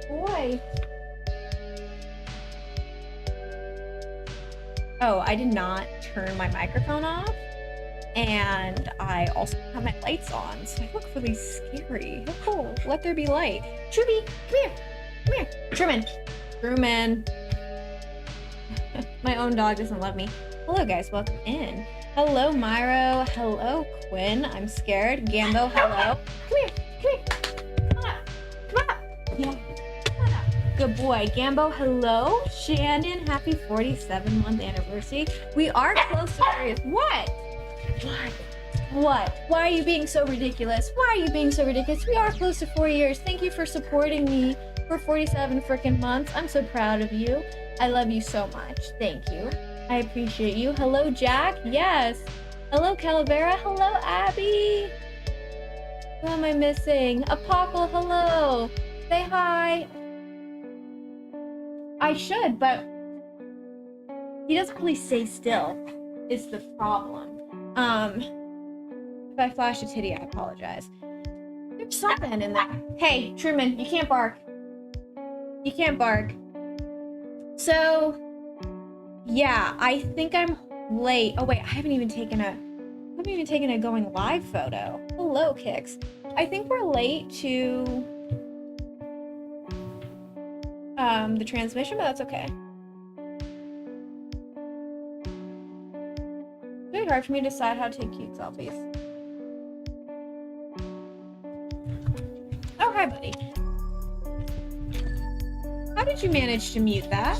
Boy. Oh, I did not turn my microphone off. And I also have my lights on, so I look really scary. Oh, let there be light. Truby, come here. Come here. Truman. Truman. My own dog doesn't love me. Hello, guys. Welcome in. Hello, Myro. Hello, Quinn. I'm scared. Gambo, hello. Come here. Come here. Come on up. Come on up. Yeah. Come on up. Good boy. Gambo, hello. Shannon, happy 47-month anniversary. We are close to 30th. What? What? Why are you being so ridiculous? Why are you being so ridiculous? We are close to 4 years. Thank you for supporting me for 47 freaking months. I'm so proud of you. I love you so much. Thank you. I appreciate you. Hello, Jack. Yes. Hello, Calavera. Hello, Abby. Who am I missing? Apocal, hello. Say hi. I should, but he doesn't really stay still. It's the problem. If I flash a titty, I apologize. There's something in there. Hey, Truman, you can't bark. You can't bark. So, yeah, I think I'm late. Oh wait, I haven't even taken a going live photo. Hello, Kix. I think we're late to the transmission, but that's okay. It's really hard for me to decide how to take cute selfies. Oh, hi, buddy. How did you manage to mute that?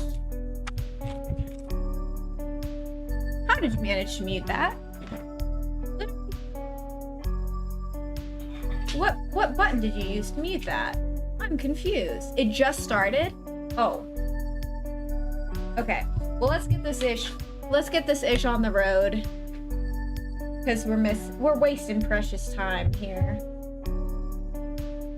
How did you manage to mute that? What button did you use to mute that? I'm confused. It just started? Oh. Okay. Well, let's get this ish on the road. Because we're wasting precious time here.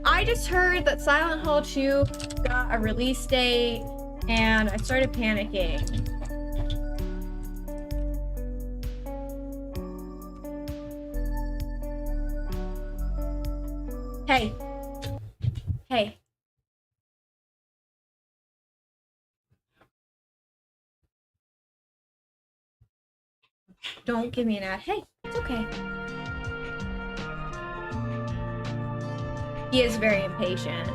I just heard that Silent Hill 2 got a release date, and I started panicking. Hey. Hey. Don't give me an ad. Hey, it's okay. He is very impatient.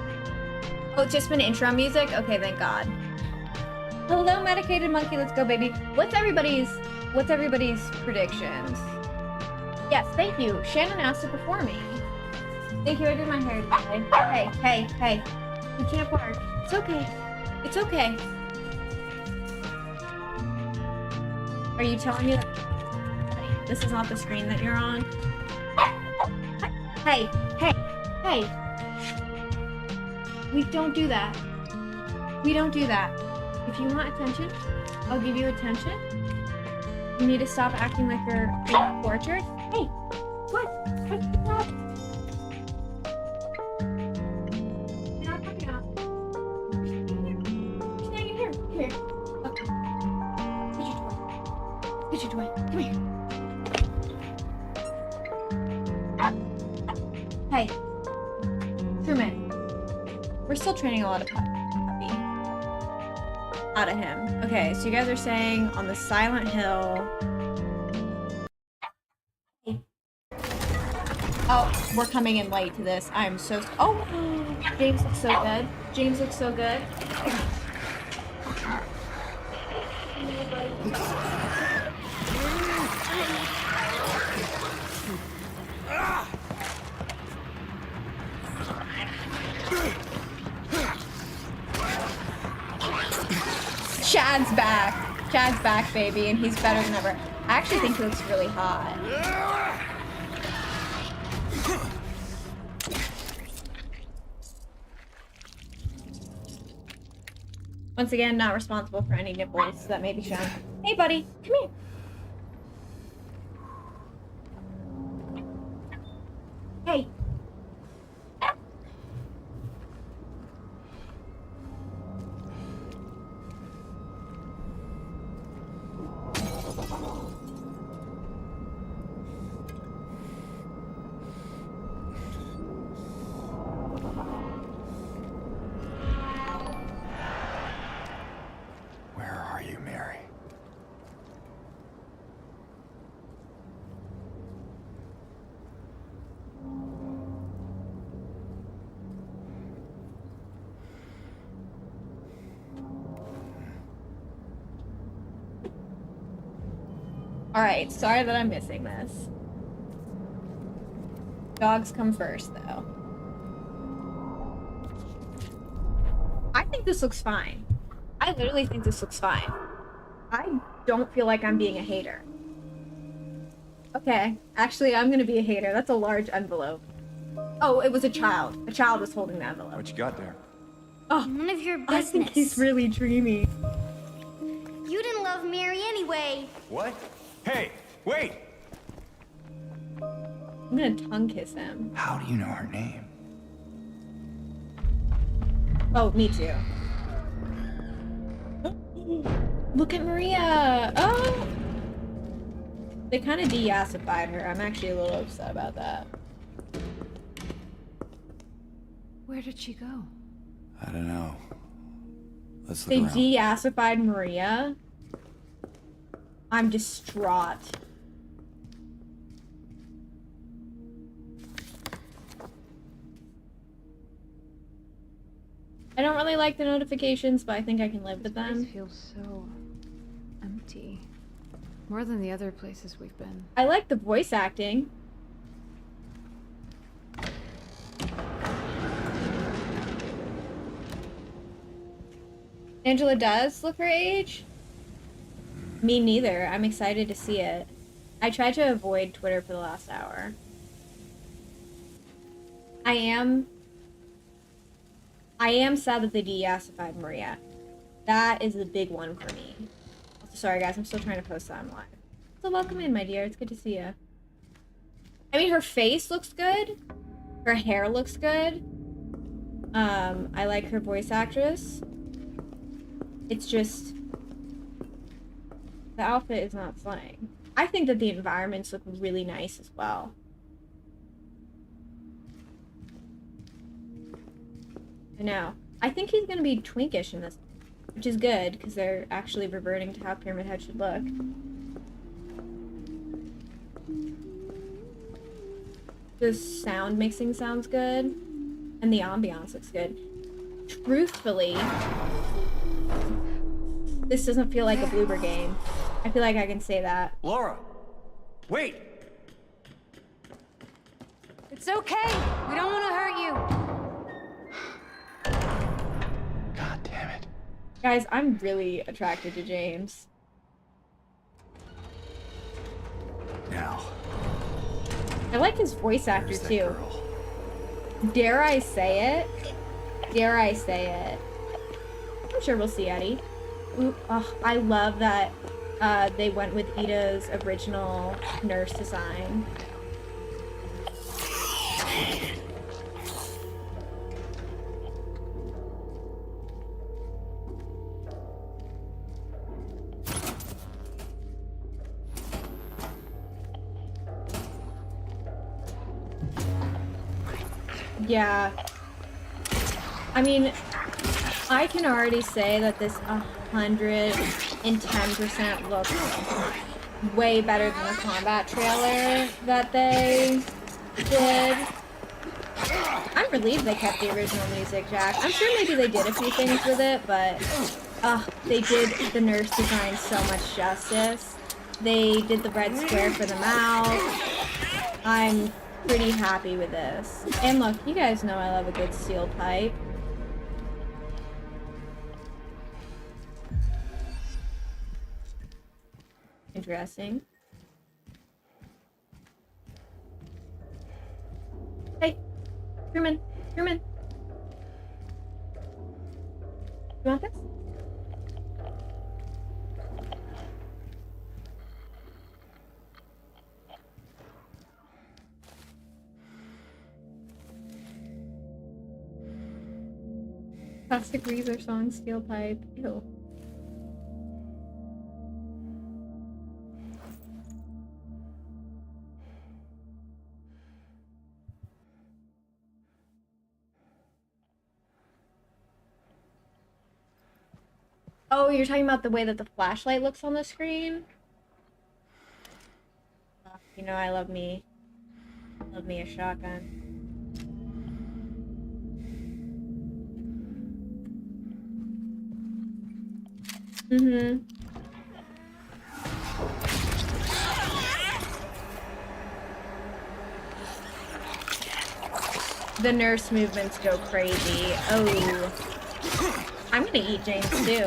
Oh, it's just been intro music? Okay, thank God. Hello, medicated monkey. Let's go, baby. What's everybody's predictions? Yes, thank you. Shannon asked it before me. Thank you. I did my hair today. Hey. You can't bark. It's okay. It's okay. Are you telling me that this is not the screen that you're on? Hey. We don't do that. We don't do that. If you want attention, I'll give you attention. You need to stop acting like you're being tortured. Hey, what? Stop. You're not coming out. You're staying in here. Come here. Look. Get your toy. Come here. Hey. Truman. We're still training a lot of puppy out of him. Okay, so you guys are saying on the Silent Hill. Oh, we're coming in late to this. I'm so. Oh, James looks so good. James looks so good. Chad's back. Chad's back, baby, and he's better than ever. I actually think he looks really hot. Once again, not responsible for any nipples that may be shown. Hey, buddy, come here. Hey. Alright, sorry that I'm missing this. Dogs come first, though. I think this looks fine. I literally think this looks fine. I don't feel like I'm being a hater. Okay, actually, I'm gonna be a hater. That's a large envelope. Oh, it was a child. A child was holding the envelope. What you got there? Oh, None of your business. I think he's really dreamy. You didn't love Mary anyway. What? Hey, wait! I'm gonna tongue kiss him. How do you know her name? Oh, me too. Look at Maria! Oh! They kind of de-yassified her. I'm actually a little upset about that. Where did she go? I don't know. Let's look They around. de-yassified Maria? I'm distraught. I don't really like the notifications, but I think I can live with This them. place feels so empty. More than the other places we've been. I like the voice acting. Angela does look her age? Me neither. I'm excited to see it. I tried to avoid Twitter for the last hour. I am sad that they de-yassified Maria. That is the big one for me. Sorry guys, I'm still trying to post that on live. So welcome in, my dear. It's good to see you. I mean, her face looks good. Her hair looks good. I like her voice actress. It's just... the outfit is not slaying. I think that the environments look really nice as well. I know. I think he's gonna be twinkish in this, which is good, because they're actually reverting to how Pyramid Head should look. The sound mixing sounds good, and the ambiance looks good. Truthfully, this doesn't feel like a Bloober game. I feel like I can say that. Laura! Wait! It's okay. We don't want to hurt you. God damn it. Guys, I'm really attracted to James. Now. I like his voice actor Where's that too. girl? Dare I say it? Dare I say it? I'm sure we'll see Eddie. Ooh, oh, I love that they went with Ida's original nurse design. Yeah. I mean, I can already say that this 110% looks way better than the combat trailer that they did. I'm relieved they kept the original music, Jack. I'm sure maybe they did a few things with it, but they did the nurse design so much justice. They did the red square for the mouth. I'm pretty happy with this. And look, you guys know I love a good steel pipe. Interesting. Hey, Truman, Truman. You want this? Plastic Weezer song, steel pipe. Ew. Oh, you're talking about the way that the flashlight looks on the screen? You know, I love me a shotgun. The nurse movements go crazy. Oh. I'm gonna eat James too.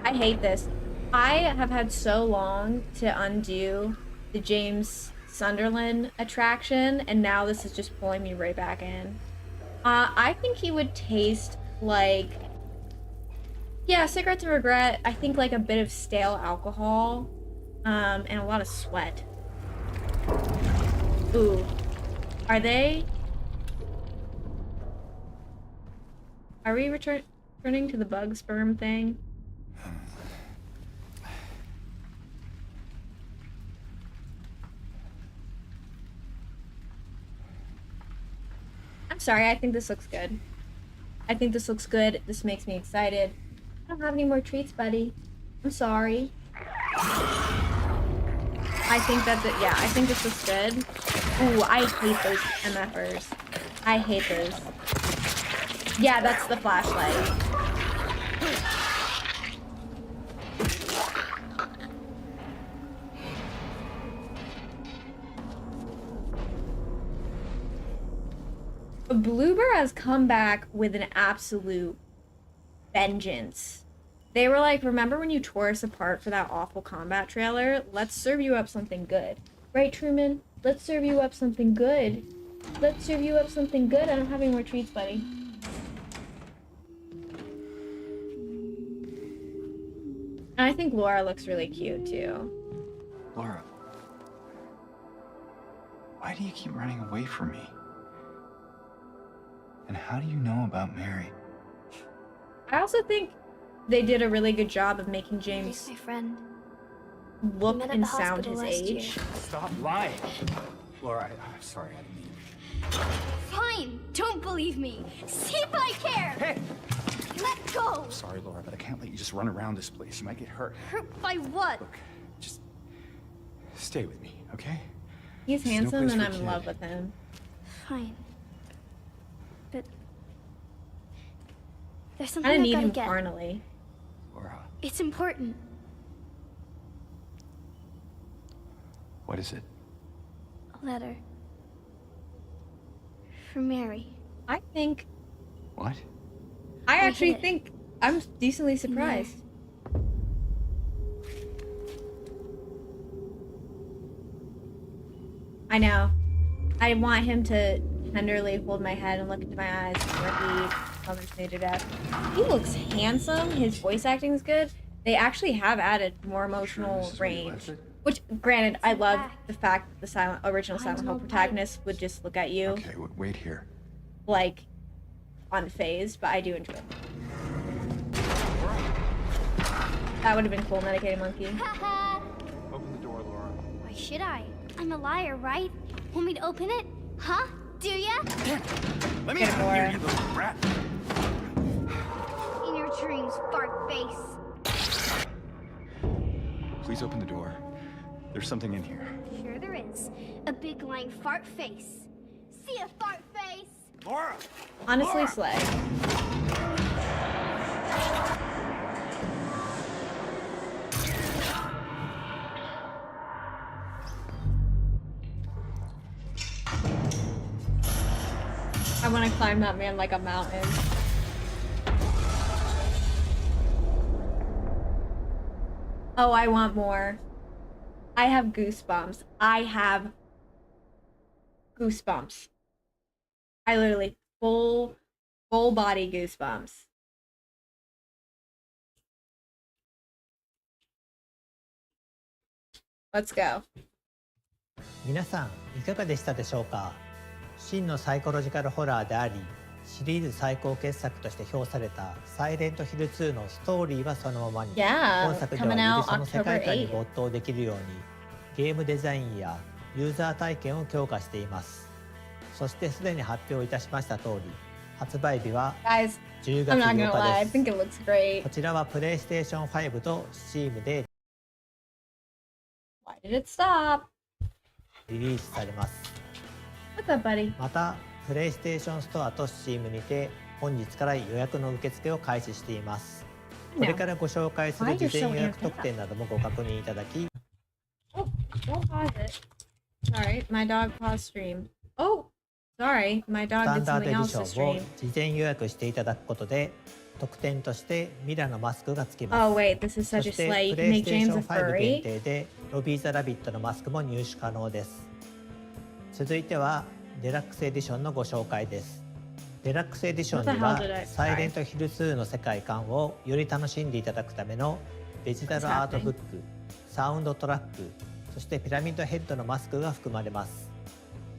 I hate this. I have had so long to undo the James Sunderland attraction, and now this is just pulling me right back in. I think he would taste like... Yeah, cigarettes and regret. I think like a bit of stale alcohol, and a lot of sweat. Ooh. Are they... Are we returning to the bug sperm thing? I'm sorry, I think this looks good. I think this looks good. This makes me excited. I don't have any more treats, buddy. I'm sorry. I think yeah, I think this looks good. Ooh, I hate those MFers. I hate those. Yeah, that's the flashlight. Bloober has come back with an absolute vengeance. They were like, remember when you tore us apart for that awful combat trailer? Let's serve you up something good. Right, Truman? Let's serve you up something good. Let's serve you up something good. I don't have any more treats, buddy. And I think Laura looks really cute, too. Laura. Why do you keep running away from me? And how do you know about Mary? I also think they did a really good job of making He's James my friend. look met at and the sound hospital his last year. age. Stop lying. Laura, I'm sorry, I didn't mean... Fine, don't believe me. See if I care. Hey! Let go. Sorry, Laura, but I can't let you just run around this place. You might get hurt. Hurt by what? Look, just stay with me, okay? He's There's no handsome place and for I'm a in kid. love with him. Fine. But there's I something kinda I've need gotta him get. carnally. Laura, It's important. what is it? A letter. For Mary. I think... What? I actually hid it. think I'm decently surprised. I know. I want him to tenderly hold my head and look into my eyes before he covers me to death. He looks handsome. His voice acting is good. They actually have added more emotional this is where you range. left it? Which, granted, I love back. the fact that the original Silent Hill no protagonist would just look at you, Okay, wait here. like, unfazed, but I do enjoy it. That would have been cool, Medicated Monkey. Haha. Open the door, Laura. Why should I? I'm a liar, right? Want me to open it? Huh? Do ya? Let me Get it, out of Laura. here, you little brat. In your dreams, fart face. Please open the door. There's something in here. Sure there is. A big lying fart face. See a fart face? Laura! Honestly, Laura! slay. I want to climb that man like a mountain. Oh, I want more. I have goosebumps. I have goosebumps. I literally full body goosebumps. Let's go. 皆さんいかがでしたでしょうか。真のサイコロジカルホラーであり、シリーズ最高傑作として評されたサイレントヒル2のストーリーはそのままに、 Yeah, 本作では coming よ out りその世界 October 観に 8th. 没頭できるように、ゲームデザインやユーザー体験を強化しています。そしてすでに発表いたしました通り、発売日は Guys, 10 I'm 月 not gonna 8 lie. I 日 think で it looks す。 great. こちらはプレイステーション5と Steam で Why did it stop? リリースされます。 What's up, buddy? また、プレイステーションストアと Steam にて本日から予約の受付を開始しています。これからご紹介する事前予約特典などもご確認いただき、 Oh, don't pause it. Alright, my dog paused stream. Oh, Sorry, my ス dog タ did ンダード something エディ else シ to ョンを stream. 事前予約していただくことで特典としてミラのマスクがつきます。 Oh wait, this is そ such a して slay. You プ can レイス make テーシ James ョ a ン5限 furry. 定でロビー・ザ・ラビットのマスクも入手可能です。続いてはデラックスエディションのご紹介です。デラックスエディションに What the は hell did I サイレントヒル2の世界観をより楽しんでいただくためのデジタルアートブック、サウンドトラック、そしてピラミッドヘッドのマスクが含まれます。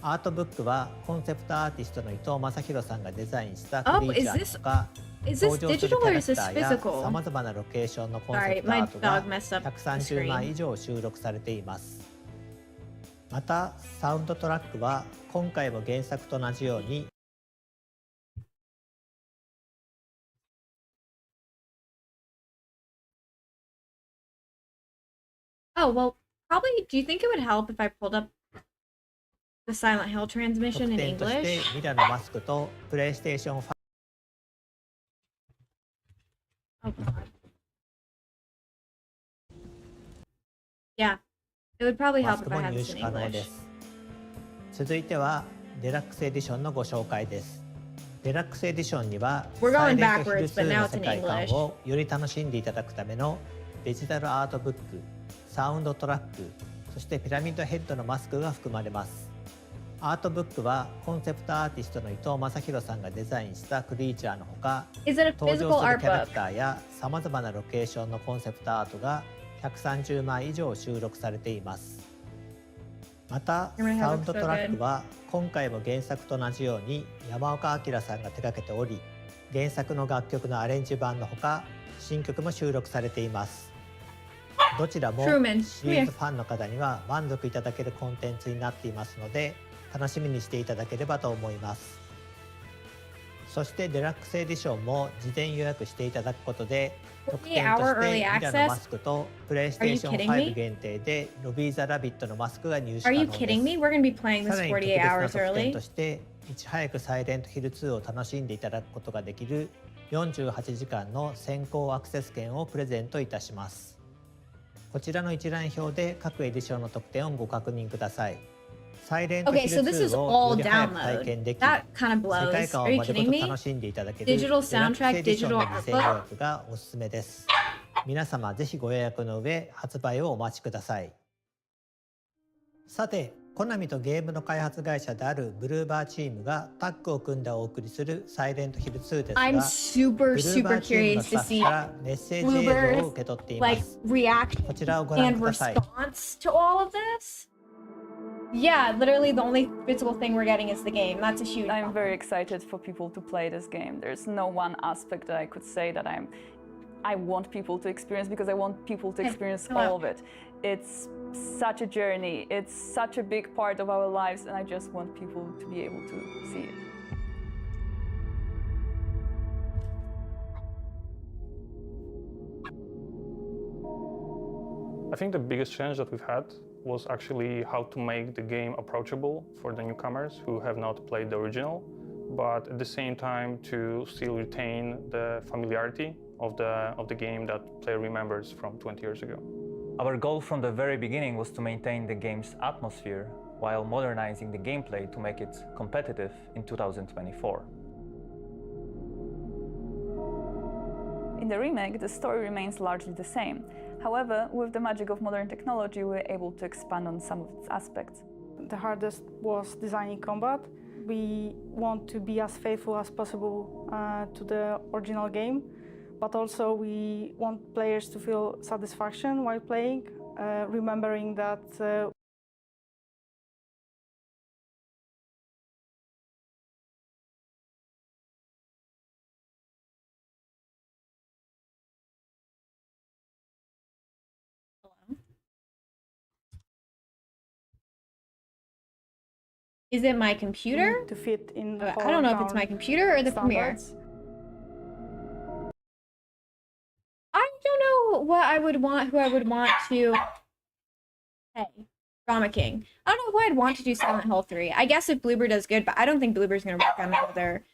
アートブックはコンセプトアーティストの伊藤正弘さんがデザインしたクリーチャーとか Is this 登場する digital キャ or ラ is クタ this ーや physical? さまざまなロケーションのコンセ Sorry, プトア my ートが dog messed up the 130枚 screen. 以上収録されています。またサウンドトラックは今回も原作と同じようにOh, well, probably, do you think it would help if I pulled up the Silent Hill 特 transmission in 典として English? ミラのマスクとプレイステーション5 Oh god. Yeah, it would probably マ help ス if ク I も had 入 this 手 in 可能 English. です。続いてはデラックスエディションのご紹介です。デラックスエディションには We're サ going イレントヒル backwards, but 2 now の it's 世 in 界観 English. をより楽しんでいただくためのデジタルアートブック、サウンドトラック、そしてピラミッドヘッドのマスクが含まれます。アートブックはコンセプトアーティストの伊藤正弘さんがデザインしたクリーチャーのほか Is it a 登 physical 場する art キャラク book? ターやさまざまなロケーションのコンセプトアートが130枚以上収録されています。また You're gonna have サウンド it so トラックは今回も原作と同じように山岡明さんが手掛けており原作の楽曲のアレンジ版のほか新曲も収録されています。どちらも Truman, シリーズファンの方には満足いただけるコンテンツになっていますので楽しみにしていただければと思います。そしてデラックスエディションも事前予約していただくことで特典と 48-hour して early ミラの access? マスクとプレイステーション Are you kidding me? 5限定でロビー・ザ・ラビットのマスクが入手可 Are 能 you です。 kidding me? We're gonna be playing さ this らに特 48別な hours 特典 early. としていち早くサイレントヒル2を楽しんでいただくことができる48時間の先行アクセス券をプレゼントいたします。こちらの一覧表で各エディションの特典をご確認ください。サイレント Okay, ヒ so ル this is 2をよ all り早く体 download. 験でき That kind of 世界 blows. 観 Are を you 丸ご kidding と me? 楽しんでいただける Digital デラックス soundtrack, エディション digital の art 事前予 book. 約がおすすめです。皆様ぜひご予約の上発売をお待ちください。さてコナミとゲームの開発会社であるブルーバーチームがタッグを組んでお送りするサイレントヒル2ですが I'm super, ブルーバ super ーチームの curious ス to タッフ see からメッセージ映像を受け取っていま like す。 reaction こちらをご覧 and ください。 response to all of this. Yeah, literally the only physical thing we're getting is the game. That's a huge I'm bummer. very excited for people to play this game. There's no one aspect that I could say that I want people to experience because I want people to Hey, experience come on. all of it. It's such a journey. It's such a big part of our lives, and I just want people to be able to see it. I think the biggest challenge that we've had was actually how to make the game approachable for the newcomers who have not played the original, but at the same time to still retain the familiarity of the game that player remembers from 20 years ago. Our goal from the very beginning was to maintain the game's atmosphere while modernizing the gameplay to make it competitive in 2024. In the remake, the story remains largely the same. However, with the magic of modern technology, we were able to expand on some of its aspects. The hardest was designing combat. We want to be as faithful as possible to the original game, but also we want players to feel satisfaction while playing, remembering that Is it my computer? to fit in the I don't know if it's my computer or the Premiere. standards. I don't know what I would want, who I would want to. Hey, Drama King. I don't know who I'd want to do Silent Hill 3. I guess if Bloober does good, but I don't think Bloober's gonna work on another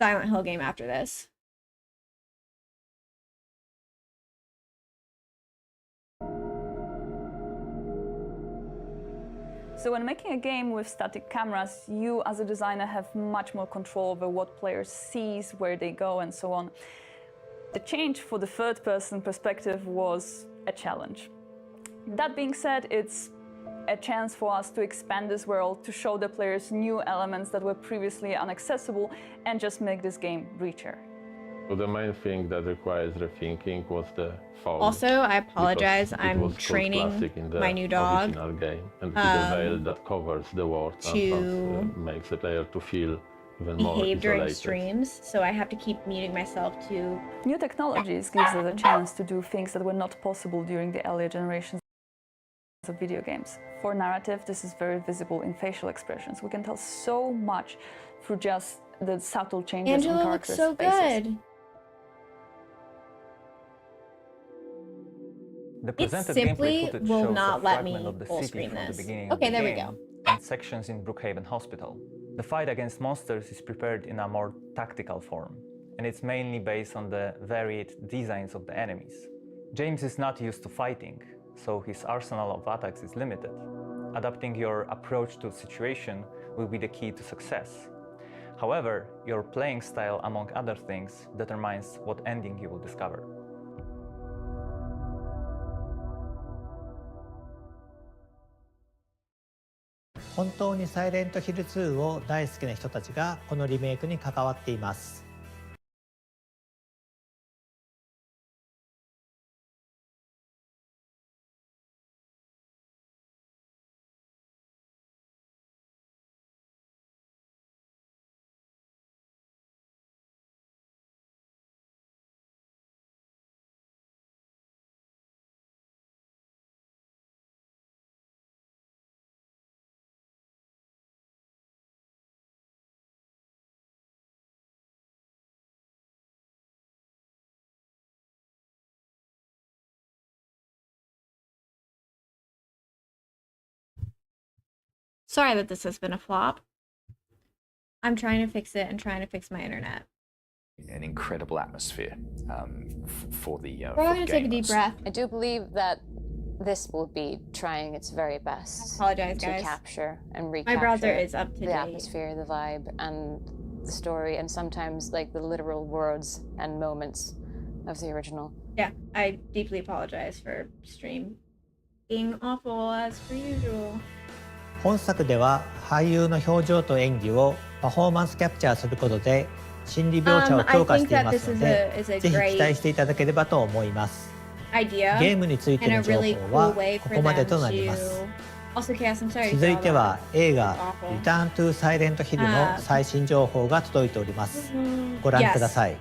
Silent Hill game after this. So when making a game with static cameras, you as a designer have much more control over what players sees, where they go, and so on. The change for the third-person perspective was a challenge. That being said, it's a chance for us to expand this world, to show the players new elements that were previously inaccessible, and just make this game richer. So the main thing that requires rethinking was the fog. Also, I apologize. Because it I'm was called training classic in the my new dog original game, and with the veil that covers the world sometimes makes the player to feel even more behave during isolated. streams, so I have to keep muting myself to... New technologies gives us a chance to do things that were not possible during the earlier generations of video games. For narrative, this is very visible in facial expressions. We can tell so much through just the subtle changes in Angela looks characters' so faces. good. The It presented simply gameplay footage will shows not a let fragment me of the full city screen from the this. beginning Okay, of the there we game go. and sections in Brookhaven Hospital. The fight against monsters is prepared in a more tactical form, and it's mainly based on the varied designs of the enemies. James is not used to fighting, so his arsenal of attacks is limited. Adapting your approach to the situation will be the key to success. However, your playing style, among other things, determines what ending you will discover.本当にサイレントヒル2を大好きな人たちがこのリメイクに関わっています。Sorry that this has been a flop. I'm trying to fix it and trying to fix my internet. An incredible atmosphere for the We're all gonna take a deep breath. I do believe that this will be trying its very best Apologize, to guys. capture and My recapture browser is up to the date. atmosphere, the vibe, and the story, and sometimes like the literal words and moments of the original. Yeah, I deeply apologize for stream being awful as per usual. 本作では俳優の表情と演技をパフォーマンスキャプチャーすることで心理描写を強化していますので、ぜひ期待していただければと思います。ゲームについての情報はここまでとなります。続いては映画「リターン・トゥ・サイレント・ヒル」の最新情報が届いております。ご覧ください。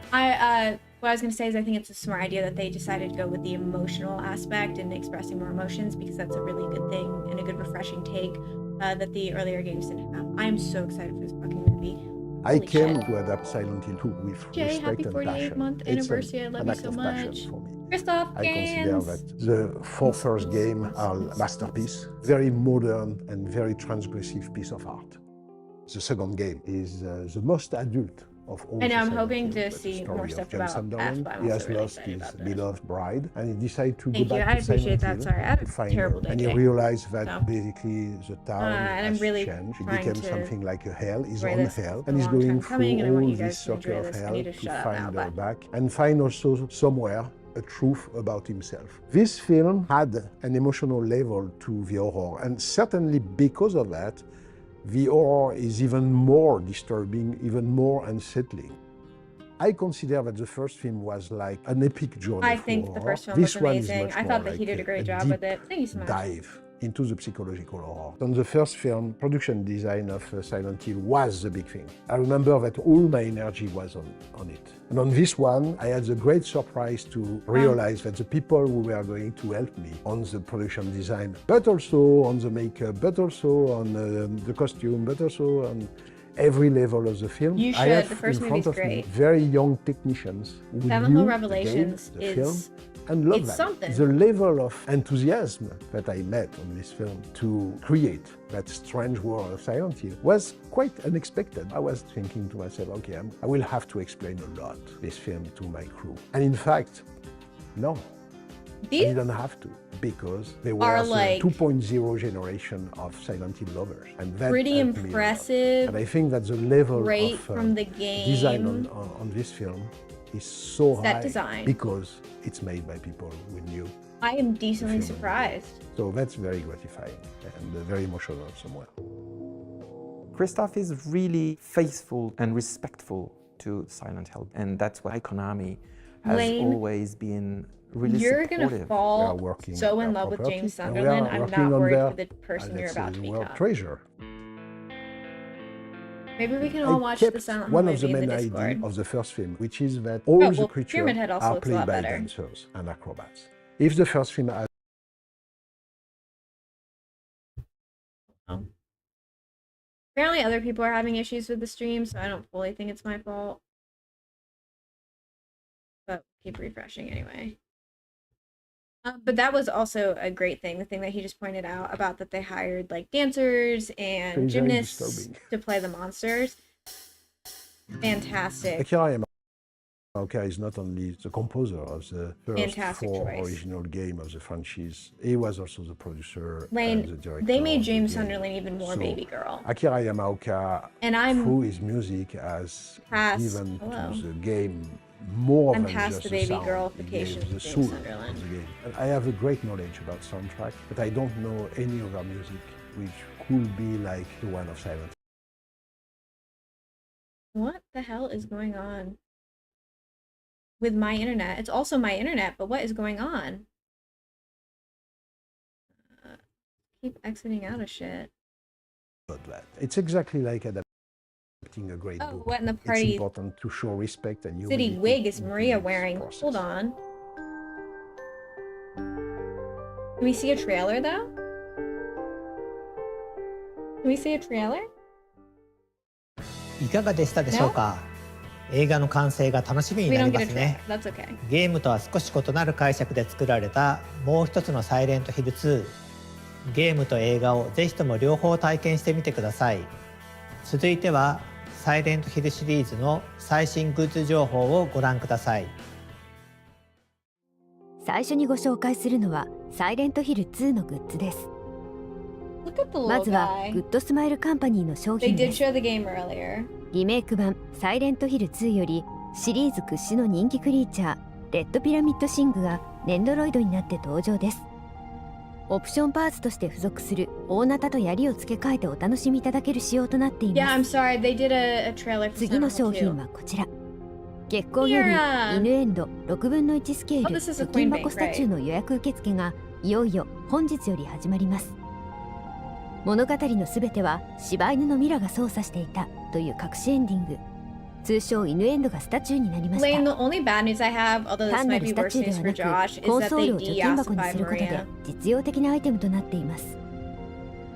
What I was going to say is I think it's a smart idea that they decided to go with the emotional aspect and expressing more emotions, because that's a really good thing and a good refreshing take that the earlier games didn't have. I am so excited for this fucking movie. I came to adapt Silent Hill 2 with Jay, respect happy and 48th passion. month It's anniversary. I love an you act so of much. passion for me. Christoph I consider Gans. that the four first games are masterpieces, very modern and very transgressive piece of art. The second game is the most adult of all. I know, I'm Silent hoping Hill, to but see the story more of stuff James about Sunderland. F, but I'm He also has really lost excited his about this. beloved bride, and he decided to Thank go you, back I to Silent appreciate that. Hill Sorry, I had to a find terrible her. day And he today. realized that So. basically the town and I'm has really changed. It trying became to something like a hell. He's enjoy on this hell, for and a he's long going time through coming, and I want all you this guys to enjoy circle of this. I hell need to to shut up find now, her but- back and find also somewhere a truth about himself. This film had an emotional level to the horror, and certainly because of that, the horror is even more disturbing, even more unsettling. I consider that the first film was like an epic journey. I for think the horror. first film This was one is amazing. much I more thought that he like did a great job deep with it. Thank you so much. dive into the psychological horror. On the first film, production design of Silent Hill was the big thing. I remember that all my energy was on it. And on this one, I had the great surprise to realize that the people who were going to help me on the production design, but also on the makeup, but also on the costume, but also on every level of the film. You should. I have The first in movie's front of me great. very young technicians who Seven knew Hill the Revelations game, the film, is and love it's that. something. The level of enthusiasm that I met on this film to create that strange world of Silent Hill was quite unexpected. I was thinking to myself, okay, I will have to explain a lot this film to my crew. And in fact, no, I didn't have to. because they were are the like 2.0 generation of Silent Hill lovers, and that pretty helped me a lot. impressive. And I think that the level Right of from the game. design on this film is so Set high design. because it's made by people who knew. I am decently film. surprised. So that's very gratifying and very emotional somewhere. Christoph is really faithful and respectful to Silent Hill, and that's why Konami has Lane, always been really you're supportive. gonna fall We are working so in on love with property, James and we Sunderland. are I'm working not on worried their, for the person you're let's about say, to world become. treasure. Maybe we can all watch kept the Silent Hill one of the movie in main the Discord. ideas of the first film, which is that all the well, creatures Pyramid Head also are looks a played lot by better. dancers and acrobats. If the first film has Apparently other people are having issues with the stream, so I don't fully think it's my fault. But keep refreshing anyway. But that was also a great thing, the thing that he just pointed out about that they hired like dancers and very gymnasts disturbing. to play the monsters. Fantastic. Akira Yamaoka is not only the composer of the first Fantastic 4 choice. original games of the franchise, he was also the producer Lane, and the director. they made of the James game. Sunderland even more So, baby girl. Akira Yamaoka, And I'm through his music, has past- given hello. to the game more I'm than past just the baby sound. girlification He of gave the James soul Sunderland. of the game. And I have a great knowledge about soundtrack, but I don't know any other music which could be like the one of Silent Hill. What the hell is going on with my internet? It's also my internet, but what is going on? Keep exiting out of shit. About that. It's exactly like adapting a great Oh, book. what in the It's party important to show respect and city humility wig is into Maria this wearing? process. Hold on. Can we see a trailer though? Can we see a trailer? いかがでしたでしょうか。映画の完成が楽しみに We な don't りま get a すね。 trailer. That's okay. ゲームとは少し異なる解釈で作られたもう一つのサイレントヒル2。ゲームと映画をぜひとも両方体験してみてください。続いてはサイレントヒルシリーズの最新グッズ情報をご覧ください。最初にご紹介するのはサイレントヒル2のグッズです。 Look at the ま little ずは guy. グッドスマイルカンパニーの商 They 品 did です。 show the game earlier. リメイク版サイレントヒル2よりシリーズ屈指の人気クリーチャーレッドピラミッドシングがネンドロイドになって登場です。オプションパーツとして付属する大ナタと槍を付け替えてお楽しみいただける仕様となってい Yeah, ま I'm す。 sorry. They did a trailer for 次の Silent 商 Hill 品はこちら。月光より Mira! 犬エンド6分の1スケー Oh, ル this is a 貯金 coin 箱 bank, スタチューの予約受付がいよいよ本日より始まります。物語のすべては柴犬のミラが操作していたという隠しエンディング、通称犬エンドがスタチューになりまし Lane, た。 the only bad news I have, although this 単な might る be スタ worse チュー news で for はな Josh, く、コン is ソ that ー they ルを貯金箱に de-assified することで Maria. 実用的なアイテムとなっています。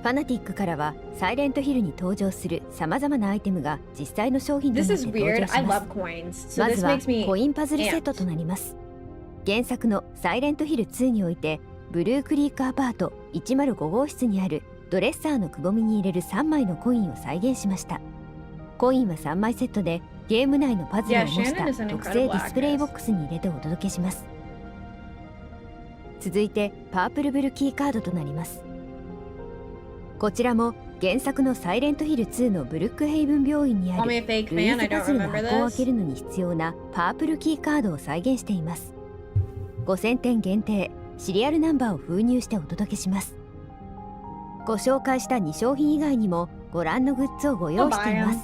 ファナティックからはサイレントヒルに登場するさまざまなアイテムが実際の商品とな This って is 登 weird. 場 I しま love す。 coins, so ま this ずは makes me コインパズルセッ amped. トとなります。原作のサイレントヒル2においてブルークリークアパート105号室にあるドレッサーのくぼみに入れる3枚のコインを再現しました。コインは3枚セットでゲーム内のパズルを Yeah, 模し Shannon is た an 特製 incredible ディスプレイボッ actress. クスに入れてお届けします。続いてパープルブルキーカードとなります。こちらも原作のサイレントヒル2のブルックヘイブン病院にあ Call る me ル a fake イ fan. ー I ズパ don't ズルの remember 箱を開 this. けるのに必要なパープルキーカードを再現しています。5000点限定シリアルナンバーを封入してお届けします。ご紹介した2商品以外にもご覧のグッズをご用意しています。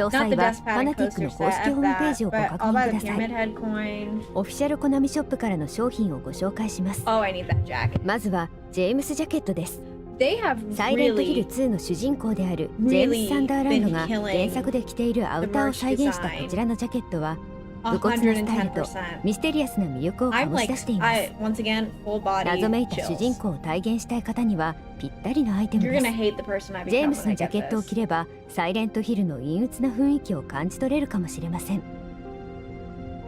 詳 Not 細 the は Death ファナ Paddock ティック coaster の公 set 式 of ホームペー that, ジをご but 確 I'll 認 buy く the ださ Pyramid い。 Head coin. オフィシャルコナミショップからの商品をご紹介します。 Oh, I need that jacket. まずはジェームスジャケットです。 They have サイレントヒル really 2の主人公であるジェームス・サンダーランドが been killing 原作で着ているアウターを再現したこちらのジャケットは武骨なスタイルと110%. ミステリアスな魅力を I'm 醸し like, 出しています。 once again, full body 謎めいた主 chills. 人公を体現したい方にはぴったりのアイテム You're です。 gonna hate the person I ジェー become ムス when I のジャ get ケットを this. 着ればサイレントヒルの陰鬱な雰囲気を感じ取れるかもしれません。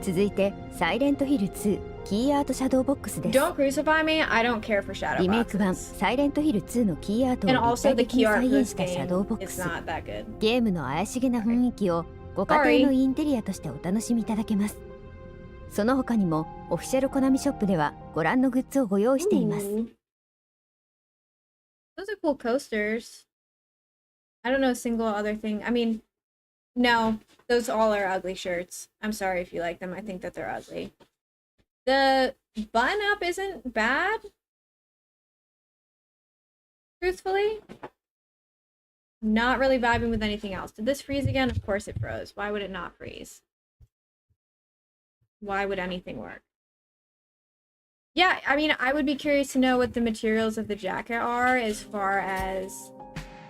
続いてサイレントヒル2キーアートシャドーボックスです。 Don't crucify me. I don't care for shadow リメイク版 boxes. サイレントヒル2のキーアート And を立 also 体 the 的に key art 再 for 現 this したシャドーボッ game ク is ス。 not that good. ゲームの怪しげな雰囲気をご家庭のインテリアとしてお楽しみいただけます。その他にもオフィシャルコナミショップではご覧のグッズをご用意しています。 Ooh. Those are cool coasters. I don't know a single other thing. I mean, no, those all are ugly shirts. I'm sorry if you like them. I think that they're ugly. The button up isn't bad. Truthfully, not really vibing with anything else. Did this freeze again? Of course it froze. Why would it not freeze? Why would anything work? Yeah, I mean, I would be curious to know what the materials of the jacket are as far as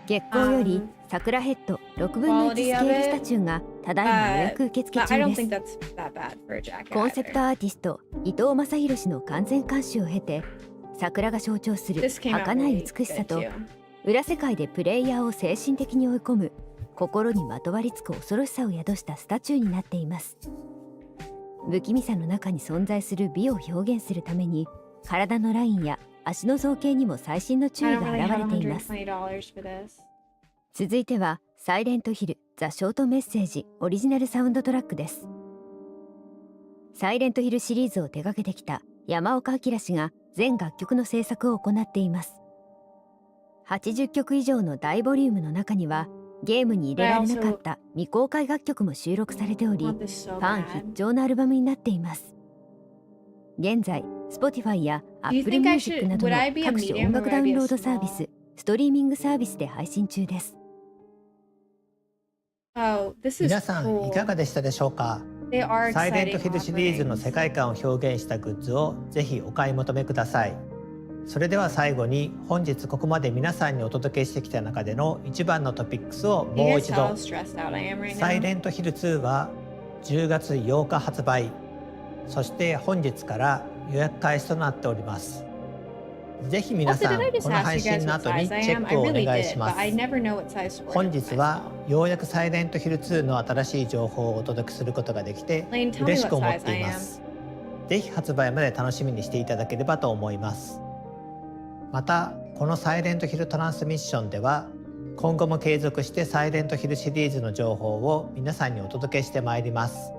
月光より桜ヘッド6分の1スケールスタチューがただいま予約受付 I 中 don't です think that's that bad for a jacket. コンセプトアーティスト伊藤正弘氏の完全監修を経て桜が象徴する This came out 儚い really 美しさ good と too. 裏世界でプレイヤーを精神的に追い込む心にまとわりつく恐ろしさを宿したスタチューになっています。不気味さの中に存在する美を表現するために体のラインや足の造形にも細心の注 I 意 don't が really 現 have れています。 $120 for this. 続いてはサイレントヒルザ・ショートメッセージオリジナルサウンドトラックです。サイレントヒルシリーズを手掛けてきた山岡明氏が全楽曲の制作を行っています。80曲以上の大ボリュームの中にはゲームに入れられなかった未公開楽曲も収録されており、ファン必聴のアルバムになっています。現在 Spotify や Apple Music などの各種音楽ダウンロードサービス、ストリーミングサービスで配信中です。Oh, this is 皆さん cool. いかがでしたでしょうか。 They are サイレント exciting ヒルシリーズの offerings. 世界観を表現したグッズをぜひお買い求めください。それでは最後に本日ここまで皆さんにお届けしてきた中での一番のトピックスを You もう guys 一 how 度。 stressed out I am right サイ now? レントヒル2は10月8日発売、そして本日から予約開始となっております。ぜひ皆 Also, さん did I just この ask 配 you 信 guys の what 後に size I チェ am? ッ I クをお really 願い did, しま but す。 I never know what size to order 本 for 日は myself. ようやくサイレントヒル2の新しい情報をお届けすることができて Lane, tell me 嬉しく what 思っ size て I いま am. す。ぜひ発売まで楽しみにしていただければと思います。またこのサイレントヒルトランスミッションでは今後も継続してサイレントヒルシリーズの情報を皆さんにお届けしてまいります。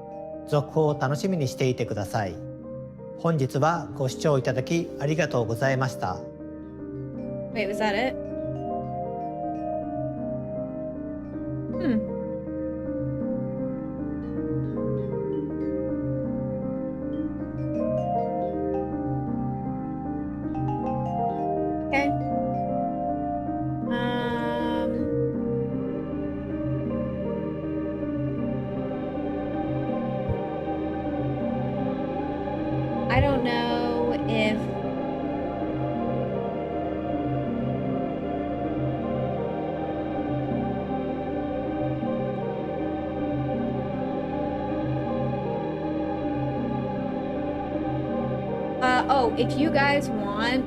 続報を楽しみにしていてください。本日はご視聴いただきありがとうございました。Wait, was that it? Hmm. Okay. I don't know if oh, if you guys want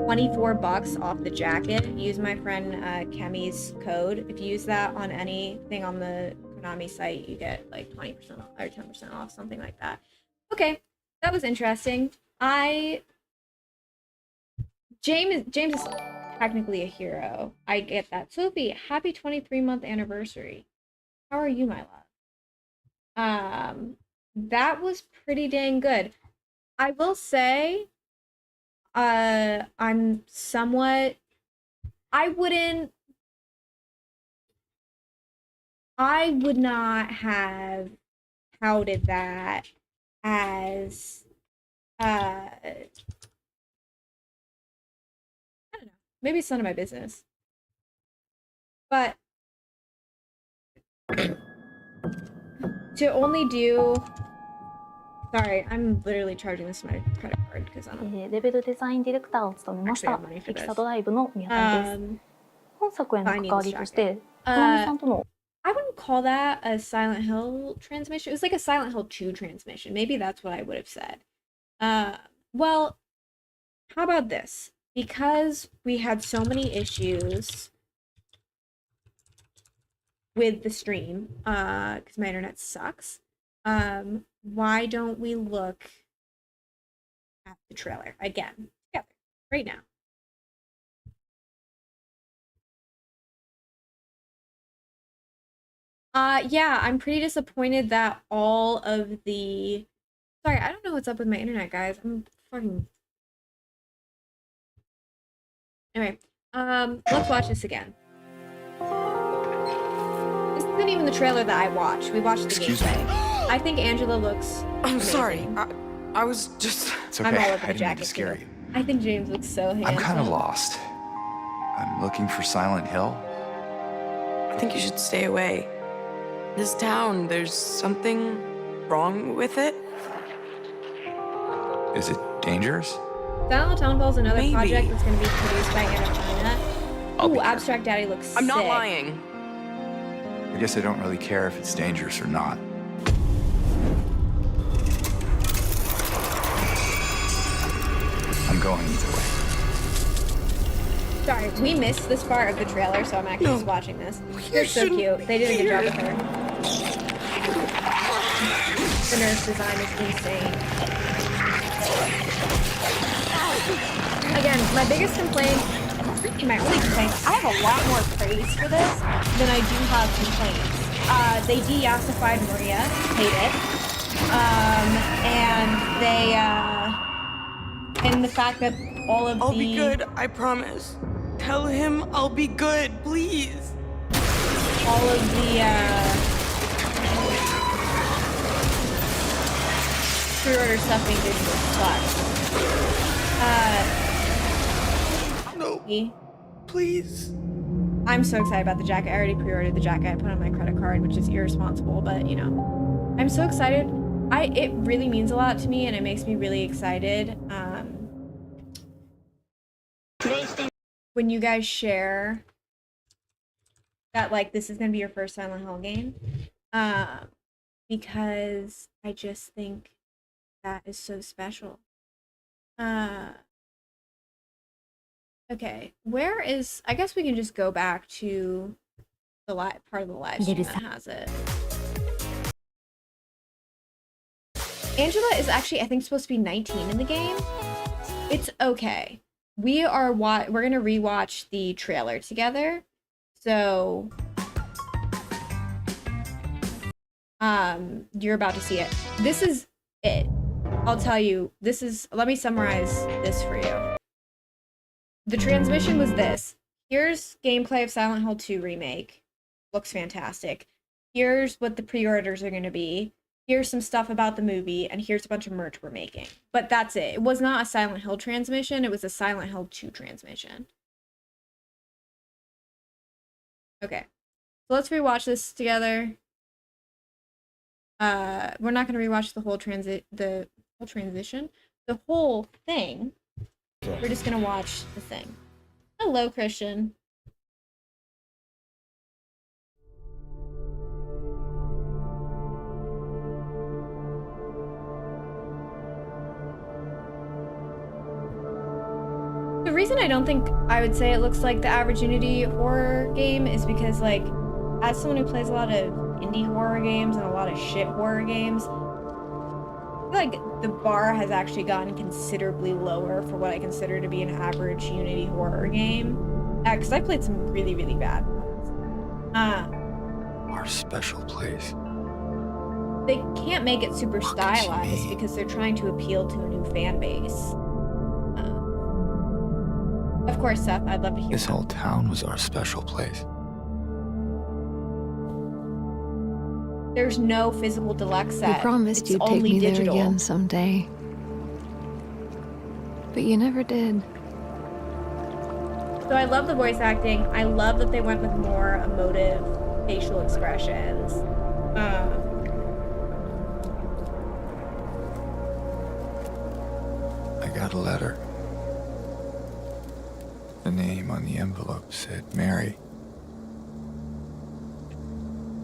24 bucks off the jacket, use my friend Kemi's code. If you use that on anything on the Konami site, you get like 20% off or 10% off, something like that. Okay, that was interesting. James is technically a hero. I get that. Sophie, happy 23-month anniversary. How are you, my love? That was pretty dang good. I will say, I'm somewhat, I would not have touted that as, I don't know, maybe it's none of my business, but to only do, sorry, I'm literally charging this to my credit card because I don't. レベルデザインディレクターを務めましたエキサドライブの宮谷です。本作への関わりとして、コナミさんとの I wouldn't call that a Silent Hill transmission. It was like a Silent Hill 2 transmission. Maybe that's what I would have said. Well, how about this? Because we had so many issues with the stream, because my internet sucks, why don't we look at the trailer again together right now? Yeah, I'm pretty disappointed that all of the... Sorry, I don't know what's up with my internet, guys. I'm fucking... Anyway, let's watch this again. This isn't even the trailer that I watched. We watched the gameplay. I think Angela looks I'm amazing. sorry. I was just... It's okay. I'm all over the I didn't mean jacket, to scare too. you. I think James looks so handsome. I'm kind of lost. I'm looking for Silent Hill. I think you should stay away. This town, there's something wrong with it. Is it dangerous? Silent Hill Townfall is another Maybe. project that's going to be produced by Annapurna. Ooh, Abstract Daddy looks sick. I'm not lying. I guess I don't really care if it's dangerous or not. I'm going either way. Sorry, we missed this part of the trailer, so I'm actually just watching this. They're so cute. They did a good job with her. The nurse design is insane. Again, my biggest complaint, really my only complaint, I have a lot more praise for this than I do have complaints. They de-yassified Maria, hate it. And they, and the fact that all of I'll be good, I promise. Tell him I'll be good, please. All of the, pre-order stuff being digital sucks. No, please. I'm so excited about the jacket. I already pre-ordered the jacket. I put on my credit card, which is irresponsible, but you know, I'm so excited. It really means a lot to me, and it makes me really excited. When you guys share that, like, this is gonna be your first Silent Hill game, because I just think that is so special. Okay, where is... I guess we can just go back to the part of the live stream that has it. Angela is actually, I think, supposed to be 19 in the game. It's okay. We're gonna rewatch the trailer together. So, you're about to see it. This is it. I'll tell you, let me summarize this for you. The transmission was this. Here's gameplay of Silent Hill 2 Remake. Looks fantastic. Here's what the pre-orders are going to be. Here's some stuff about the movie, and here's a bunch of merch we're making. But that's it. It was not a Silent Hill transmission, it was a Silent Hill 2 transmission. Okay. So let's rewatch this together. We're not going to rewatch the whole transition. The whole thing. We're just gonna watch the thing. Hello, Christian. The reason I don't think I would say it looks like the average Unity horror game is because, like, as someone who plays a lot of indie horror games and a lot of shit horror games, I feel like the bar has actually gotten considerably lower for what I consider to be an average Unity horror game. Because I played some really, really bad ones. Our special place. They can't make it super stylized because they're trying to appeal to a new fan base. Of course, Seth, I'd love to hear This whole town was our special place. There's no physical deluxe set. You promised it's you'd take only me digital. there again someday. But you never did. So I love the voice acting. I love that they went with more emotive facial expressions. I got a letter. The name on the envelope said Mary.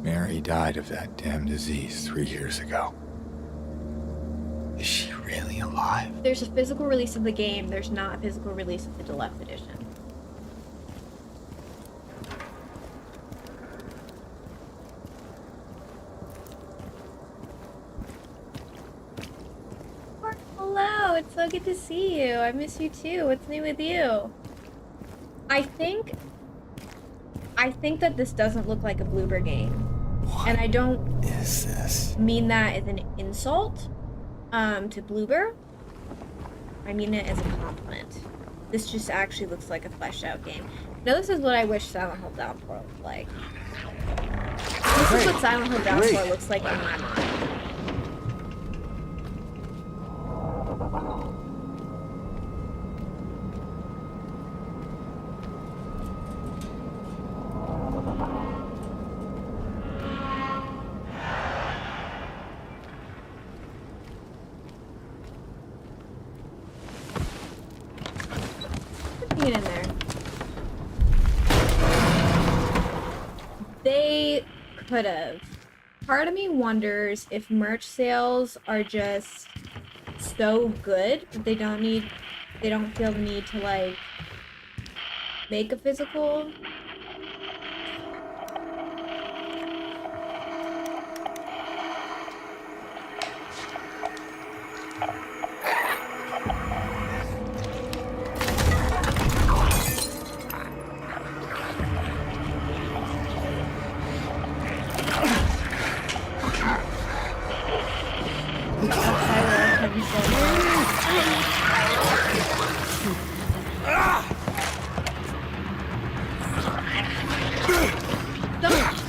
Mary died of that damn disease 3 years ago. Is she really alive? There's a physical release of the game. There's not a physical release of the deluxe edition. Hello, it's so good to see you. I miss you too. What's new with you? I think that this doesn't look like a Bloober game. And I don't is this? mean that as an insult to Bloober. I mean it as a compliment. This just actually looks like a fleshed out game. Now this is what I wish Silent Hill Downpour looked like. This is what Silent Hill Downpour looks like in my mind. Get in there. They could have. Part of me wonders if merch sales are just so good that they don't feel the need to like make a physical.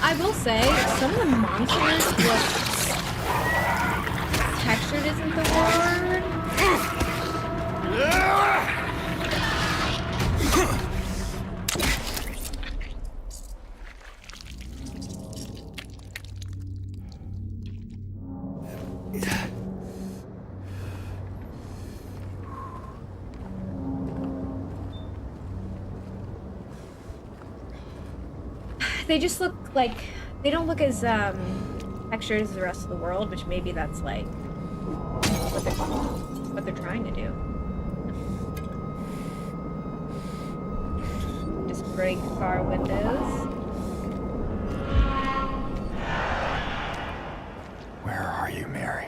I will say, some of the monsters look... textured isn't the word. They just look like, they don't look as textured as the rest of the world, which maybe that's like what they're trying to do. Just break car windows. Where are you, Mary?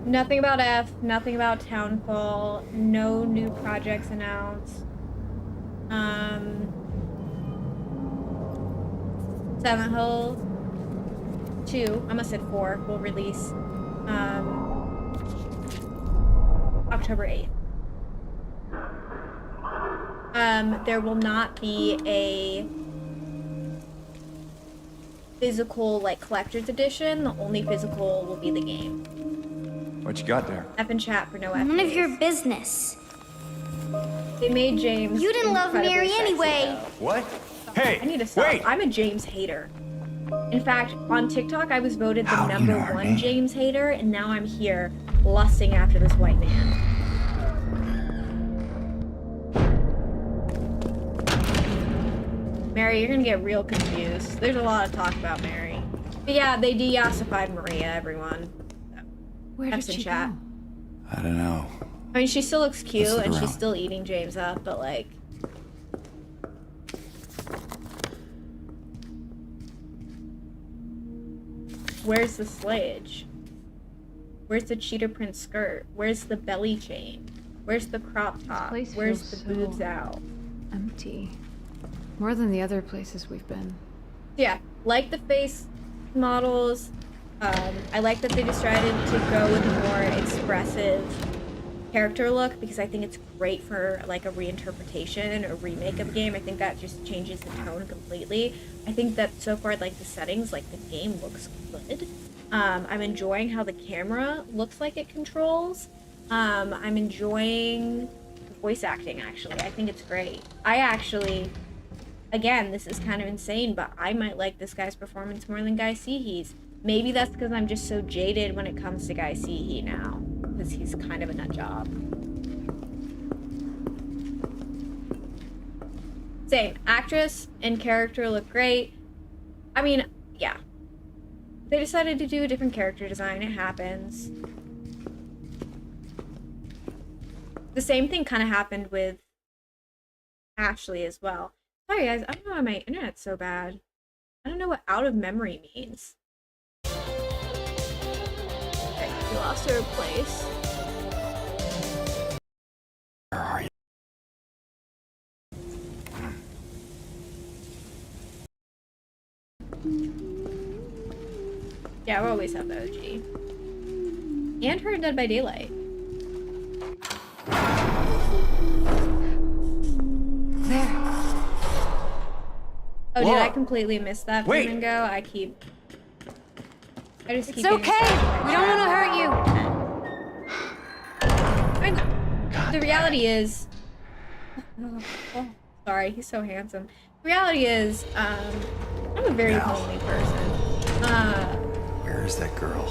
Nothing about F, nothing about Townfall, no new projects announced. Silent Hill 2, I almost said 4, will release October 8th. There will not be a physical, like, collector's edition. The only physical will be the game. What you got there? F in chat for no F. None of your business. They made James. You didn't love Mary anyway. What? Hey, I need to stop. wait! I'm a James hater. In fact, on TikTok, I was voted the #1 James hater, and now I'm here lusting after this white man. Mary, you're gonna get real confused. There's a lot of talk about Mary. But yeah, they de-yassified Maria, everyone. Where did she chat. go? I don't know. I mean, she still looks cute, Let's look and around. she's still eating James up, but like... Where's the slayage? Where's the cheetah print skirt? Where's the belly chain? Where's the crop top? place Where's feels the boobs out? Empty. More than the other places we've been. Yeah, like the face models. I like that they decided to go with a more expressive character look because I think it's great for like a reinterpretation or remake of a game. I think that just changes the tone completely. I think that so far, like the settings, like the game looks good. I'm enjoying how the camera looks like it controls. I'm enjoying the voice acting, actually. I think it's great. I actually, again, this is kind of insane, but I might like this guy's performance more than Guy Seehe's. Maybe that's because I'm just so jaded when it comes to Guy Seehee now, because he's kind of a nut job. Same. Actress and character look great. I mean, yeah. They decided to do a different character design. It happens. The same thing kind of happened with Ashley as well. Sorry guys, I don't know why my internet's so bad. I don't know what out of memory means. Okay, we lost our place. Yeah, we'll always have the OG. And her in Dead by Daylight. There. Oh, did Whoa. I completely miss that Wait. flamingo? I just keep It's getting okay. stuck. We don't want to hurt you. I mean, the reality is... Oh, sorry, he's so handsome. The reality is, I'm a very lonely person. Where is that girl?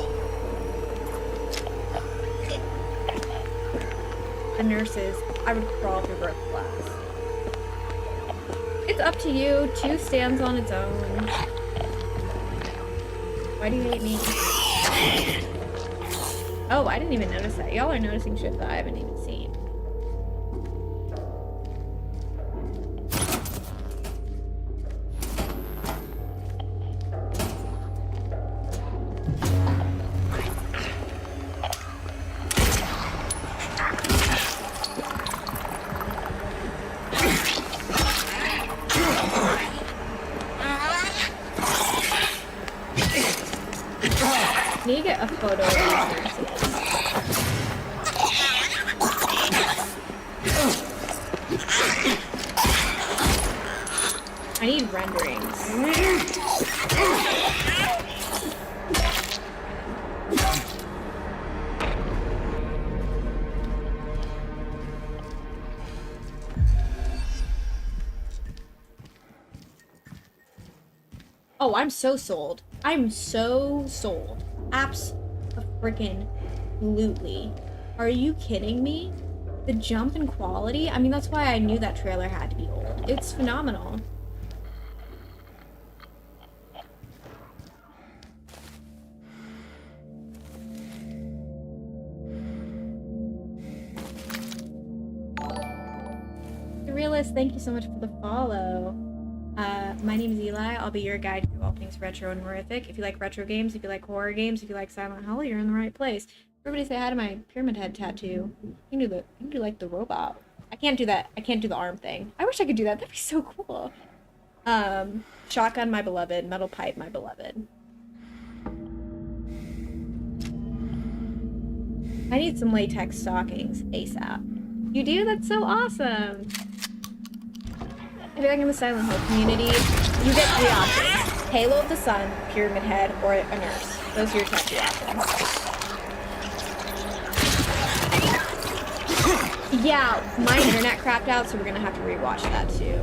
The nurses, I would crawl through birth class. It's up to you. 2 stands on its own. Why do you hate me? Oh, I didn't even notice that. Y'all are noticing shit that I haven't even seen. I need to get a photo of these nurses. I need renderings. Oh, I'm so sold. I'm so sold. Abs-freaking-lutely. Are you kidding me? The jump in quality? I mean, that's why I knew that trailer had to be old. It's phenomenal. The Realist, thank you so much for the follow. My name is Eli. I'll be your guide through all things retro and horrific. If you like retro games, if you like horror games, if you like Silent Hill, you're in the right place. Everybody say hi to my pyramid head tattoo. You can do like the robot. I can't do that. I can't do the arm thing. I wish I could do that. That'd be so cool. Shotgun, my beloved. Metal pipe, my beloved. I need some latex stockings ASAP. You do? That's so awesome. If you're like in the Silent Hill community, you get 3 options. Halo of the Sun, Pyramid Head, or a nurse. Those are your tattoo options. Yeah, my internet crapped out, so we're gonna have to rewatch that too.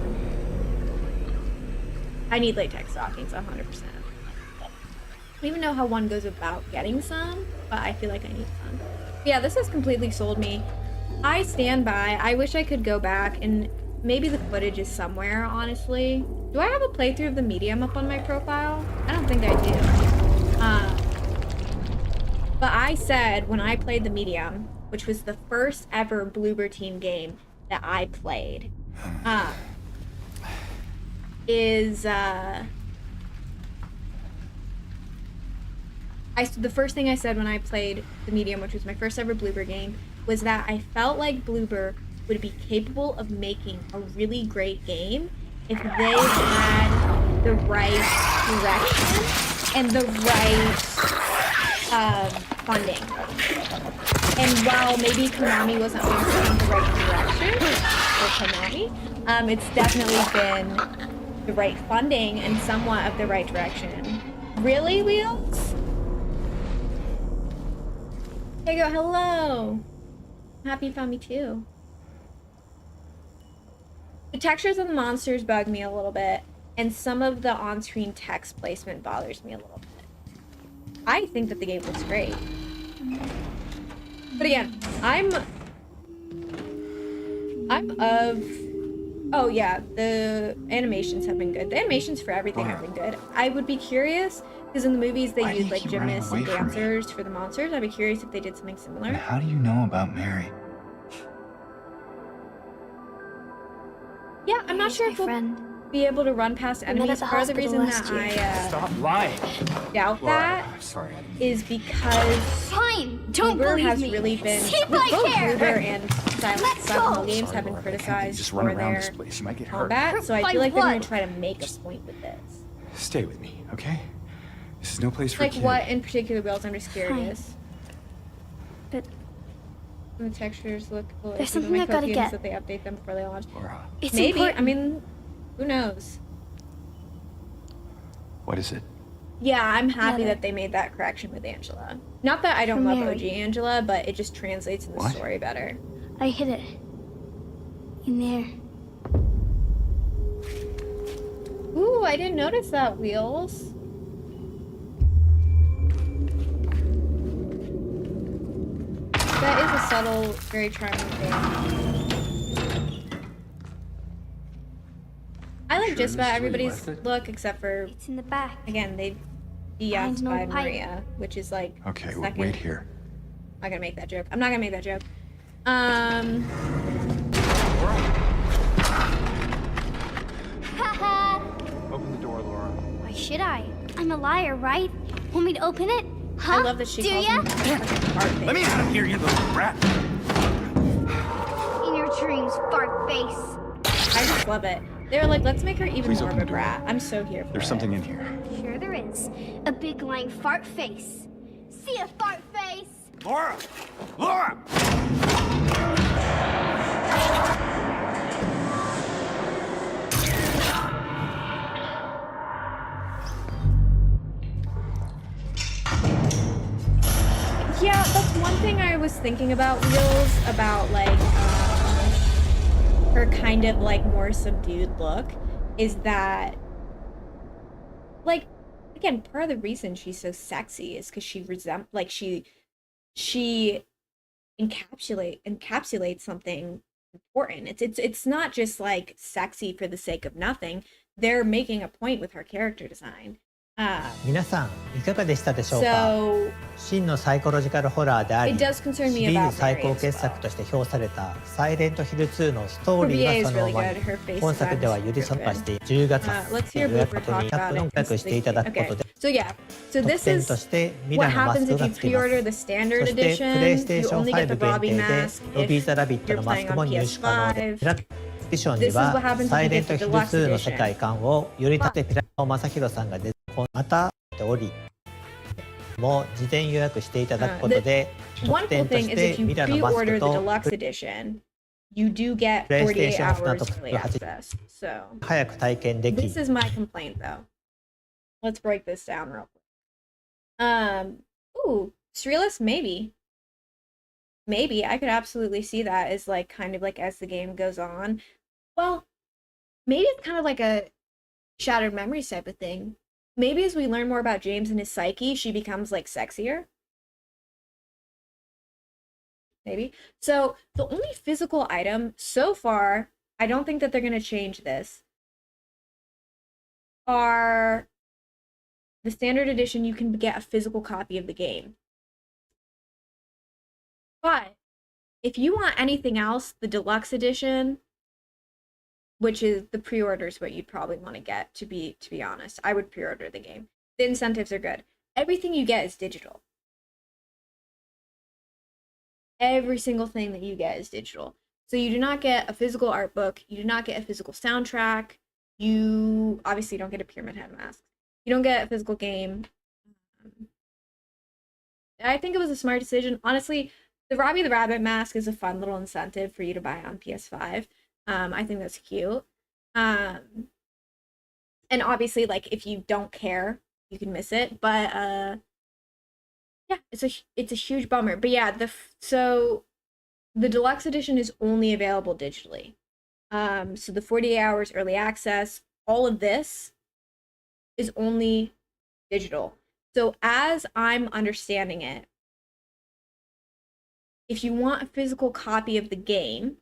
I need latex stockings, 100%. I don't even know how one goes about getting some, but I feel like I need some. Yeah, this has completely sold me. I stand by. I wish I could go back and maybe the footage is somewhere, honestly. Do I have a playthrough of the medium up on my profile? I don't think I do. But I said when I played the medium, which was the first ever Bloober Team game that I played, the first thing I said when I played the medium, which was my first ever Bloober game, was that I felt like Bloober would be capable of making a really great game if they had the right direction and the right funding. And while maybe Konami wasn't always in the right direction, or Konami, it's definitely been the right funding and somewhat of the right direction. Really, Wheels? There you go, hello! I'm happy you found me too. The textures of the monsters bug me a little bit, and some of the on-screen text placement bothers me a little bit. I think that the game looks great. But again, oh yeah, the animations have been good. The animations for everything have been good. I would be curious, because in the movies they use like gymnasts and dancers for the monsters. I'd be curious if they did something similar. And how do you know about Mary? Yeah, I'm not sure if we'll be able to run past enemies. Part of the reason that I Stop lying. doubt that Sorry, is because Bloober has really been both Bloober and Silent Hill games have been criticized for their combat, so I feel like they're going to try to make a point with this. Stay with me, okay? This is no place for Like a kid. what in particular, Bills? I'm just curious. But The textures look cool. There's something I gotta get. That they update them before they launch. Laura, it's Maybe. important. I mean, who knows? what is it? Yeah, I'm happy Letter. that they made that correction with Angela. Not that I don't From love Mary. OG Angela, but it just translates in the What? story better. I hid it. In there. Ooh, I didn't notice that, Wheels. That is a subtle, very charming thing. I like Sure just about this is where you everybody's left it? look except for, It's in the back. again, they Behind an de-assified old pipe. Maria, which is like Okay, second. wait here. I'm not gonna make that joke. I'm not gonna make that joke. Haha. Open the door, Laura. Why should I? I'm a liar, right? Want me to open it? Huh? I love that she Do calls ya? him fart Let me out of here, you little brat! In your dreams, fart face. I just love it. They were like, let's make her even Please more of open a the door. brat. I'm so here for There's it. something in here. Sure there is. A big lying fart face. See a fart face? Laura! Laura! Yeah, that's one thing I was thinking about, Wheels, about like her kind of like more subdued look, is that like, again, part of the reason she's so sexy is because she encapsulates something important. It's not just like sexy for the sake of nothing. They're making a point with her character design. 皆さんいかがでしたでしょうか So 真のサイコロジカルホラーであり it does concern シ me リー about ズ最 Mary 高 as 傑 well. 作として評された「サイレントヒル2」のストーリ Her ー VA は is その really まま good. に Her face 本作ではより進化して10月 let's hear 予約 Blooper と talk 200 about の it. 予約していただくことで So yeah, so 特 this 典 is としてミ what ラのマス happens ク if が you つきます pre-order the そ standard してプレイス edition. テー You ション only get the 5限 Robbie 定で mask ロビー if ザラビット you're のマス playing クも on 入手可能で PS5. プラティエディションに This is what は happens if サイ you レン get ト the ヒル deluxe 2の世 edition. 界観をより立てピラノ正宏さんがまたっておりも事前予約していただくことで One 特 cool 典と thing し is て if you ミラのマス pre-order ク the と deluxe edition, you do get プレイステー 48 ション2 hours と early access. So 早く体験でき this is my complaint though. Let's break this down real quick. Ooh, surrealist, maybe. Maybe I could absolutely see that as like kind of like as the game goes on. Well, maybe it's kind of like a shattered memories type of thing. Maybe as we learn more about James and his psyche, she becomes like sexier. Maybe. So the only physical item so far, I don't think that they're going to change this, are the standard edition. You can get a physical copy of the game. But if you want anything else, the deluxe edition, which is the pre-orders what you'd probably want to get, to be honest. I would pre-order the game. The incentives are good. Everything you get is digital. Every single thing that you get is digital. So you do not get a physical art book. You do not get a physical soundtrack. You obviously don't get a Pyramid Head mask. You don't get a physical game. I think it was a smart decision. Honestly, the Robbie the Rabbit mask is a fun little incentive for you to buy on PS5. I think that's cute. And obviously, like, if you don't care, you can miss it. But yeah, it's a huge bummer. But yeah, so the deluxe edition is only available digitally. So the 48 hours early access, all of this is only digital. So as I'm understanding it, if you want a physical copy of the game,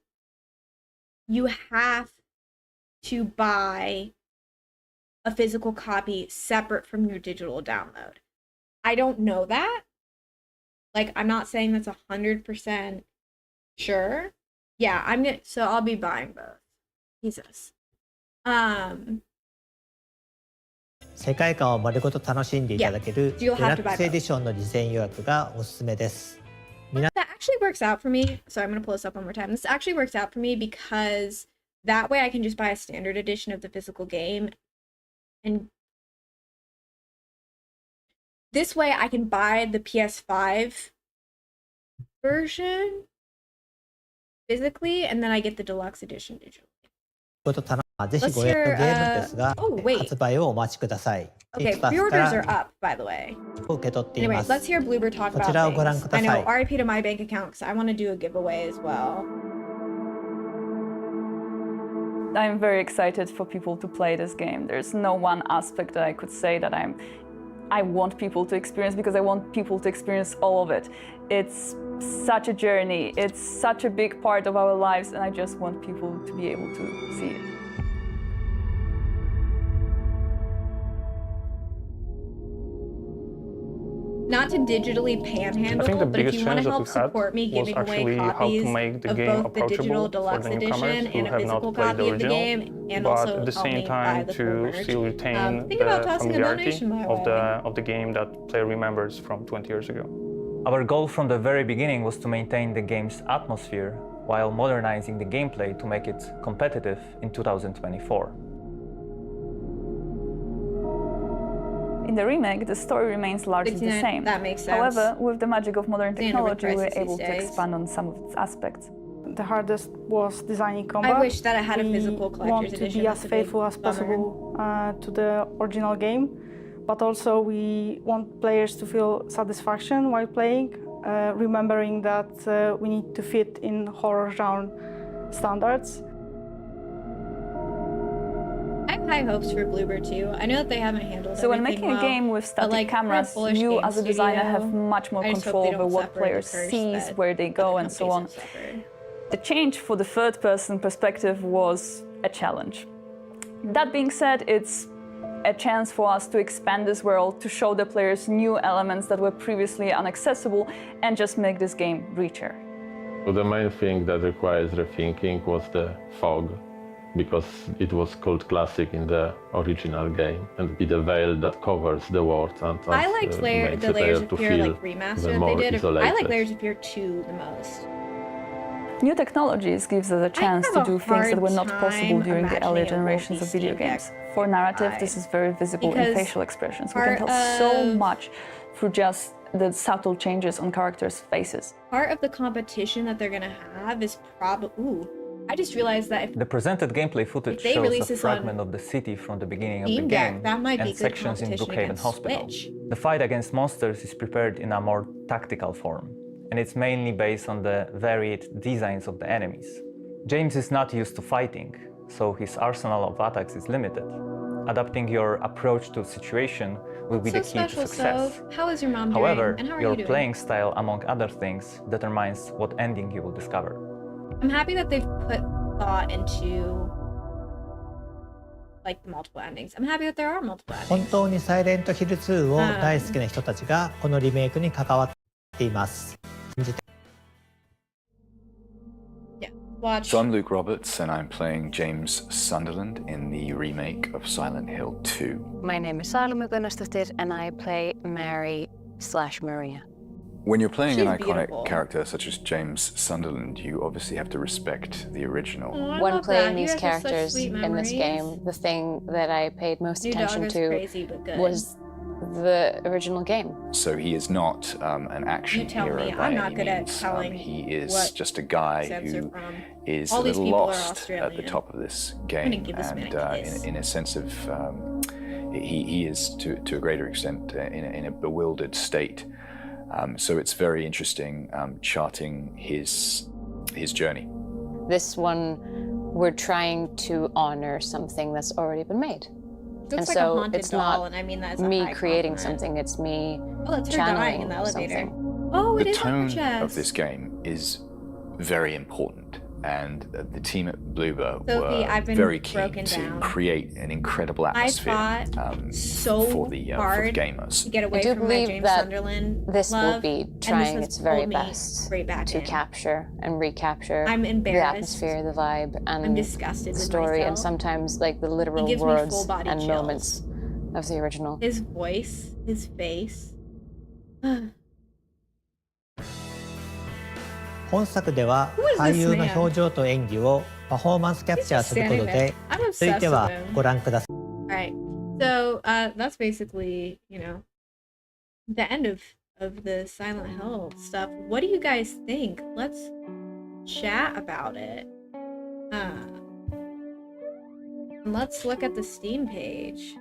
you have to buy a physical copy separate from your digital download. I don't know that. Like, I'm not saying that's 100% sure. Yeah, so I'll be buying both. Jesus. 世界観を丸ごと楽しんでいただける Yeah, デ you'll ラ have to ッ buy クスエディションの事前予約がおすすめです。 That actually works out for me. So I'm going to pull this up one more time. This actually works out for me because that way I can just buy a standard edition of the physical game. And this way I can buy the PS5 version physically, and then I get the deluxe edition digitally. ぜひご予約ゲームですが、発売をお待ちください。 Okay, pre-orders are up, by the way. 受け取ってい Anyway, ます。 let's hear Bloober talk こ about ちらをご覧く things. だ I さい。 know, RIP to my bank account, because I want to do a giveaway as well. I'm very excited for people to play this game. There's no one aspect that I could say that I want people to experience, because I want people to experience all of it. It's such a journey. It's such a big part of our lives, and I just want people to be able to see it. Not to digitally panhandle, but if you want to help support me giving away copies of both the digital deluxe edition and a physical copy of the game, and also at the same time to still retain think about the tossing a familiarity donation my of the game that player remembers from 20 years ago. Our goal from the very beginning was to maintain the game's atmosphere while modernizing the gameplay to make it competitive in 2024. In the remake, the story remains largely the same. That makes sense. However, with the magic of modern technology, we were prices able these to days. expand on some of its aspects. The hardest was designing combat. I wish that I had a physical We collector's want to edition. be That's as a big faithful as bummer. possible to the original game, but also we want players to feel satisfaction while playing, remembering that we need to fit in horror genre standards. I have high hopes for Bloober too. I know that they haven't handled So when everything making a well, game with but, static like, cameras, for a Polish you game as a designer studio, have much more I just hope control they over don't what suffer player the curse sees, that where they go, other and so companies on. have suffered. The change for the third-person perspective was a challenge. That being said, it's a chance for us to expand this world, to show the players new elements that were previously inaccessible, and just make this game richer. So the main thing that requires rethinking was the fog, because it was called classic in the original game, and it's a veil that covers the world and I liked makes the Layers of to Fear feel like remaster even that more they did. I isolated. like Layers of Fear 2 the most. New technologies gives us a chance have to a do things that were not hard possible time during the earlier imagining it won't generations be of video Steam Deck games. For narrative, this is very visible in Because facial expressions. We can part tell so of- much through just the subtle changes on characters' faces. Part of the competition that they're gonna have is probably. Ooh, I just realized that if The presented gameplay footage If they shows release a this on fragment of the city from the beginning of the Steam Deck, game that might be and good sections in competition Brookhaven against Hospital. Switch. The fight against monsters is prepared in a more tactical form, and it's mainly based on the varied designs of the enemies. James is not used to fighting, so his arsenal of attacks is limited. Adapting your approach to a situation will be so the key to special. success. So, how is your mom However, doing? And how are your you doing? playing style, among other things, determines what ending you will discover. I'm happy that they've put thought into like the multiple endings. I'm happy that there are multiple endings. 本当にサイレントヒル2を大好きな人たちがこのリメイクに関わっています。 Watch. So I'm Luke Roberts, and I'm playing James Sunderland in the remake of Silent Hill 2. My name is Salome Gunnarsdottir, and I play Mary/Maria. When you're playing an She's iconic beautiful. character such as James Sunderland, you obviously have to respect the original. When playing these characters in this game, the thing that I paid most New attention dog is to crazy, but good. was the original game. So he is not an action You tell hero me, by I'm not any good at means. telling He is what just a guy sense they're who from. is All a these little people are lost at the Australian. top of this I'm game, gonna give this man and a kiss. in a sense of he is to a greater extent in a bewildered state. So it's very interesting charting his journey. This one, we're trying to honor something that's already been made. Looks and like a so haunted it's doll, not and I mean that as a me high creating compliment. something, it's me Oh, that's her dying in channeling the elevator. something. Oh, it The is on her tone chest. of this game is very important, and the team at Bloober Sophie, were I've been very keen broken to down. create an incredible atmosphere fought so for the hard gamers. to get away I do from my believe James that Sunderland this will love, be and this trying has its very pulled me best right back to in. capture and recapture I'm the embarrassed. atmosphere, the vibe, and I'm disgusted the with story, and myself. sometimes like the literal gives me words full-body and chills. moments of the original. His voice, his face. 本作では俳優の表情と演技をパフォーマンスキャプチャーすることで、続いてはご覧ください。 Alright, so that's basically, you know, the end of the Silent Hill stuff. What do you guys think? Let's chat about it. Let's look at the Steam page.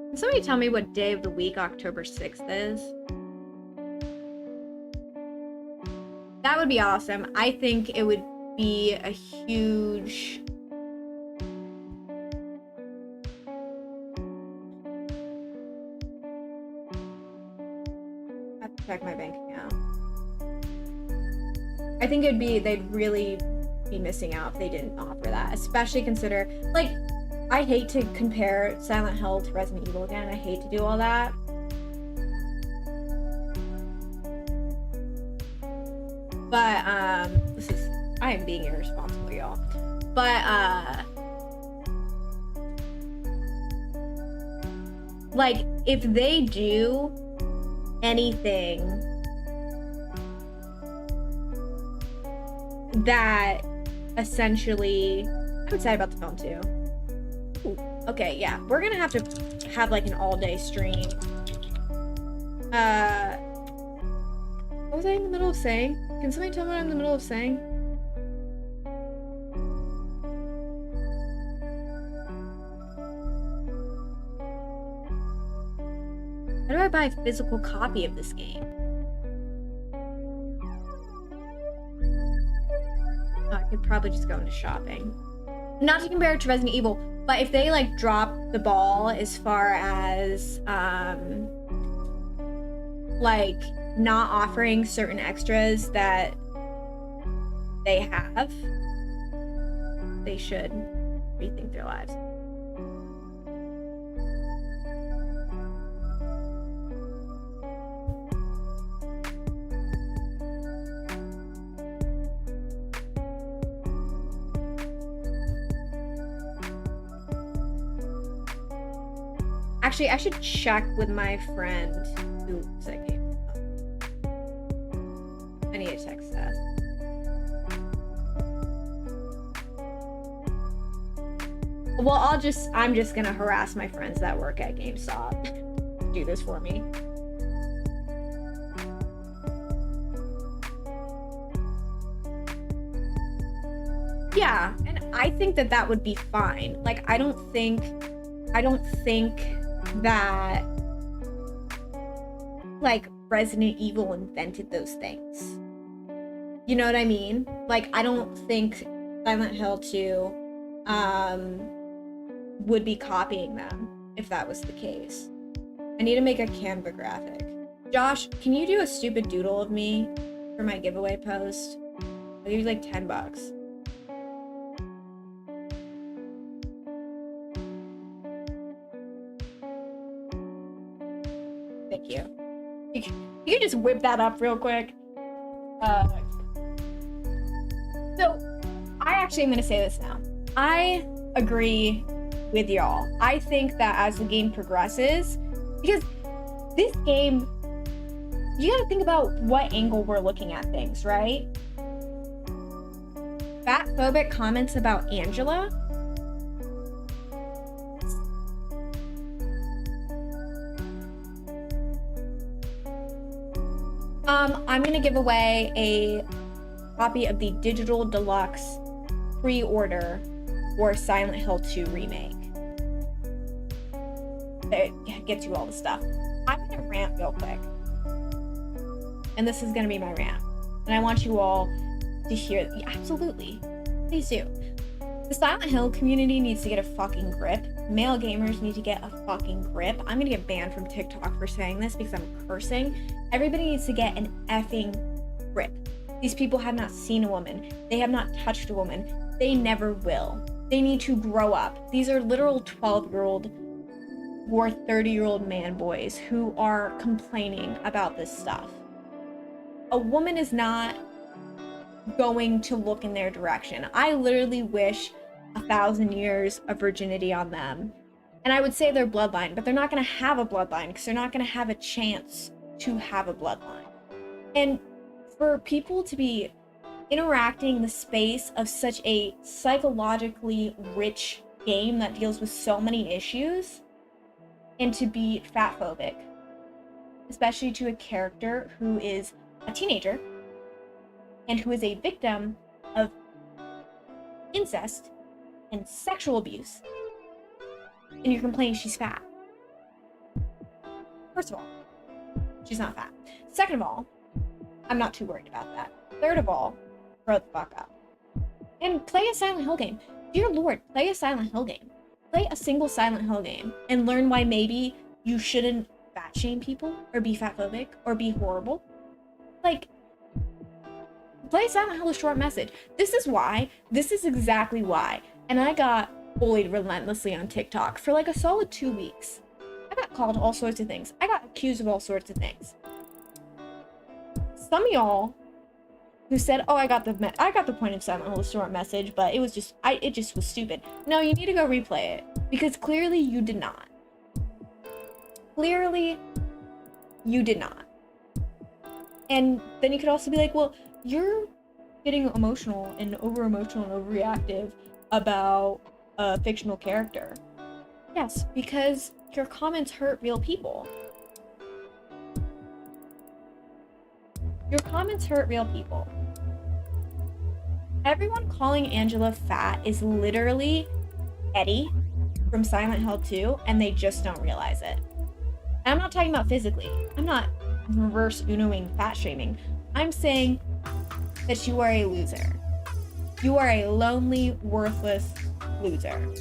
Can somebody tell me what day of the week October 6th is? That would be awesome. I think it would be a huge... I have to check my bank account. I think they'd really be missing out if they didn't offer that, especially consider, like, I hate to compare Silent Hill to Resident Evil again. I hate to do all that. But, I am being irresponsible, y'all. But, like, if they do anything that essentially... I'm excited about the film, too. Ooh, okay, yeah. We're gonna have to have, like, an all-day stream. What was I in the middle of saying? Can somebody tell me what I'm in the middle of saying? How do I buy a physical copy of this game? Oh, I could probably just go into shopping. Not to compare it to Resident Evil, but if they, like, drop the ball as far as, like, not offering certain extras that they have, they should rethink their lives. Actually, I should check with my friend who said game. I need to text that. Well, I'm just gonna harass my friends that work at GameStop. Do this for me. Yeah, and I think that would be fine. Like, I don't think that, like, Resident Evil invented those things. You know what I mean? Like, I don't think Silent Hill 2 would be copying them if that was the case. I need to make a Canva graphic. Josh, can you do a stupid doodle of me for my giveaway post? I'll give you like $10. Thank you. You can just whip that up real quick. So, I actually am going to say this now. I agree with y'all. I think that as the game progresses, because this game, you got to think about what angle we're looking at things, right? Fatphobic comments about Angela. I'm gonna give away a copy of the digital deluxe pre-order for Silent Hill 2 remake. It gets you all the stuff. I'm gonna rant real quick. And this is gonna be my rant. And I want you all to hear, absolutely, please do. The Silent Hill community needs to get a fucking grip. Male gamers need to get a fucking grip. I'm gonna get banned from TikTok for saying this because I'm cursing. Everybody needs to get an effing grip. These people have not seen a woman. They have not touched a woman. They never will. They need to grow up. These are literal 12-year-old or 30-year-old man boys who are complaining about this stuff. A woman is not going to look in their direction. I literally wish 1,000 years of virginity on them. And I would say their bloodline, but they're not going to have a bloodline because they're not going to have a chance to have a bloodline. And for people to be interacting in the space of such a psychologically rich game that deals with so many issues, and to be fat phobic, especially to a character who is a teenager and who is a victim of incest and sexual abuse, and you're complaining she's fat. First of all, she's not fat. Second of all, I'm not too worried about that. Third of all, grow the fuck up. And play a Silent Hill game. Dear Lord, play a Silent Hill game. Play a single Silent Hill game and learn why maybe you shouldn't fat shame people or be fat phobic or be horrible. Like, play Silent Hill: A Short Message. This is exactly why. And I got bullied relentlessly on TikTok for like a solid 2 weeks. I got called all sorts of things. I got accused of all sorts of things. Some of y'all who said, "Oh, I got the point of Silent Hill: A Short Message, but it just was stupid." No, you need to go replay it because clearly you did not. Clearly, you did not. And then you could also be like, "Well, you're getting emotional and over-emotional and overreactive about a fictional character." Yes, because your comments hurt real people. Your comments hurt real people. Everyone calling Angela fat is literally Eddie from Silent Hill 2, and they just don't realize it. And I'm not talking about physically. I'm not reverse Unoing fat shaming. I'm saying that you are a loser. You are a lonely, worthless loser.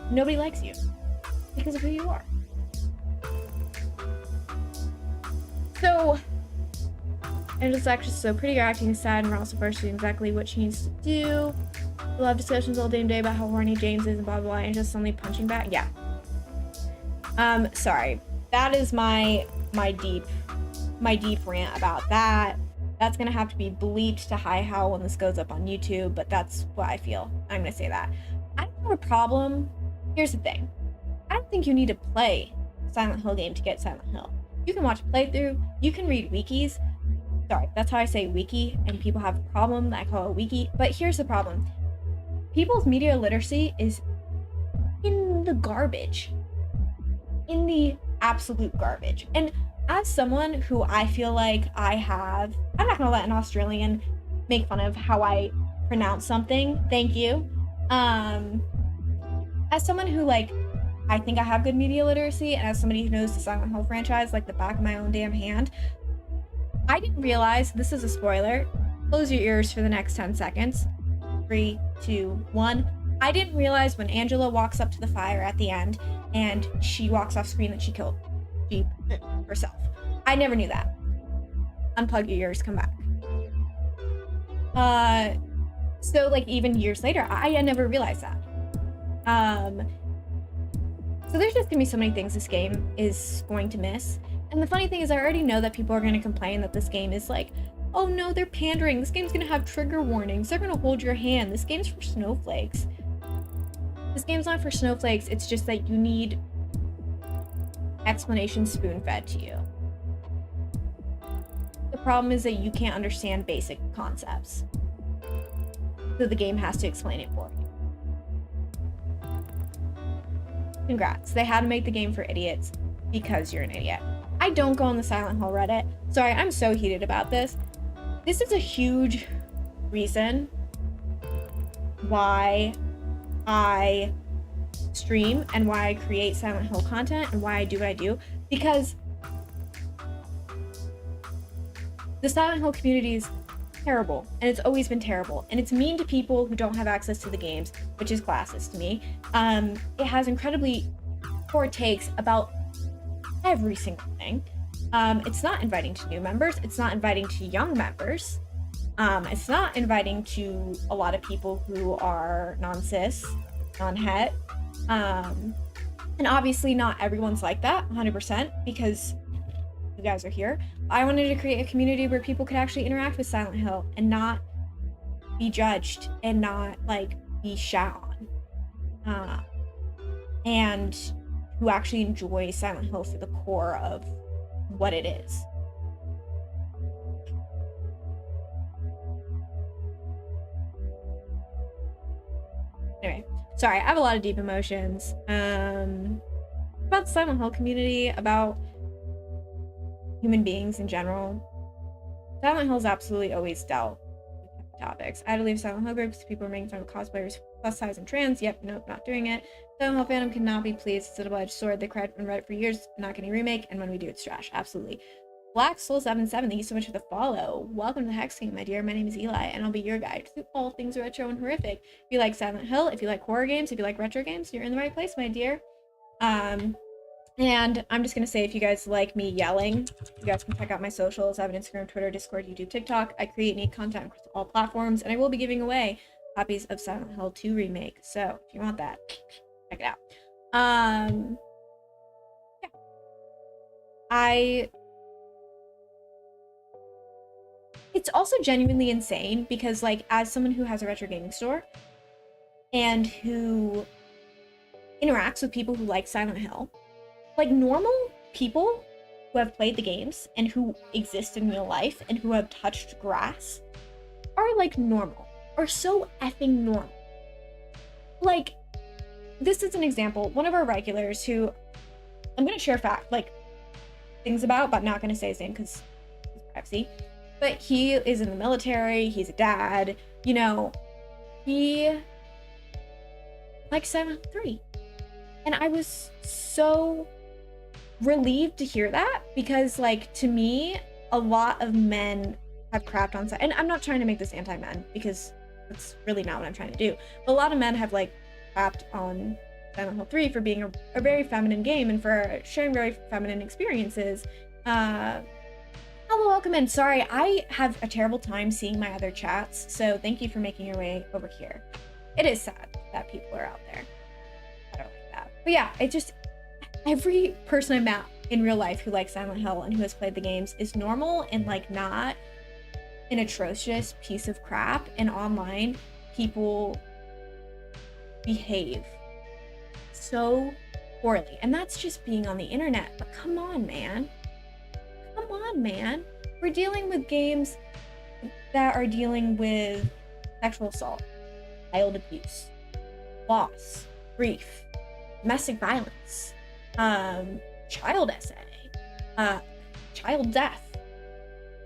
Nobody likes you because of who you are. So, Angela's actually so pretty, you're acting sad, and we're also questioning exactly what she needs to do. We'll have discussions all day about how horny James is and blah blah blah, and just suddenly punching back. Yeah. Sorry. That is my deep rant about that. That's gonna have to be bleeped to high how when this goes up on YouTube, but that's what I feel. I'm gonna say that. I don't have a problem. Here's the thing. I don't think you need to play Silent Hill game to get Silent Hill. You can watch a playthrough, you can read wikis. Sorry, that's how I say wiki, and people have a problem that I call a wiki. But here's the problem. People's media literacy is in the garbage. In the absolute garbage. And as someone who I feel like I'm not gonna let an Australian make fun of how I pronounce something. Thank you. As someone who I think I have good media literacy, and as somebody who knows the Silent Hill franchise like the back of my own damn hand, I didn't realize, this is a spoiler, close your ears for the next 10 seconds. 3, 2, 1. I didn't realize when Angela walks up to the fire at the end and she walks off screen that she killed herself. I never knew that. Unplug your ears, come back. So even years later, I never realized that. So there's just gonna be so many things this game is going to miss. And the funny thing is, I already know that people are gonna complain that this game is oh no, they're pandering. This game's gonna have trigger warnings. They're gonna hold your hand. This game's for snowflakes. This game's not for snowflakes. It's just that you need explanation spoon-fed to you. The problem is that you can't understand basic concepts. So the game has to explain it for you. Congrats. They had to make the game for idiots because you're an idiot. I don't go on the Silent Hill Reddit. Sorry, I'm so heated about this. This is a huge reason why I stream and why I create Silent Hill content and why I do what I do, because the Silent Hill community is terrible, and it's always been terrible, and it's mean to people who don't have access to the games, which is classist to me. It has incredibly poor takes about every single thing. It's not inviting to new members, it's not inviting to young members, it's not inviting to a lot of people who are non-cis, non-het, and obviously not everyone's like that 100% because you guys are here. I wanted to create a community where people could actually interact with Silent Hill and not be judged and not be shat on. And who actually enjoy Silent Hill for the core of what it is. Anyway, sorry, I have a lot of deep emotions about the Silent Hill community, about human beings in general. Silent Hill's absolutely always dealt with topics. I had to leave Silent Hill groups. People were making fun of cosplayers plus size and trans. Yep, nope, not doing it. Silent Hill fandom cannot be pleased. It's a double-edged sword. They cried and read it for years, not getting a remake, and when we do, it's trash. Absolutely. Black Soul 77, thank you so much for the follow. Welcome to the Hex King, my dear. My name is Eli, and I'll be your guide to all things retro and horrific. If you like Silent Hill, if you like horror games, if you like retro games, you're in the right place, my dear. And I'm just gonna say, if you guys like me yelling, you guys can check out my socials. I have an Instagram, Twitter, Discord, YouTube, TikTok. I create neat content across all platforms, and I will be giving away copies of Silent Hill 2 Remake. So if you want that, check it out. Yeah. It's also genuinely insane because, like, as someone who has a retro gaming store and who interacts with people who like Silent Hill, like, normal people who have played the games and who exist in real life and who have touched grass are, like, normal, are so effing normal. Like, this is an example. One of our regulars who I'm gonna share things about, but not gonna say his name because it's privacy. But he is in the military, he's a dad, you know, he likes Silent Hill 3. And I was so relieved to hear that because, like, to me, a lot of men have crapped on, and I'm not trying to make this anti-men because that's really not what I'm trying to do. But a lot of men have, like, crapped on Silent Hill 3 for being a very feminine game and for sharing very feminine experiences. Hello, welcome in. Sorry, I have a terrible time seeing my other chats, so thank you for making your way over here. It is sad that people are out there. I don't like that. But yeah, it just, every person I met in real life who likes Silent Hill and who has played the games is normal and, like, not an atrocious piece of crap. And online, people behave so poorly. And that's just being on the internet. But come on, man. Come on, man. We're dealing with games that are dealing with sexual assault, child abuse, loss, grief, domestic violence, child SA, child death,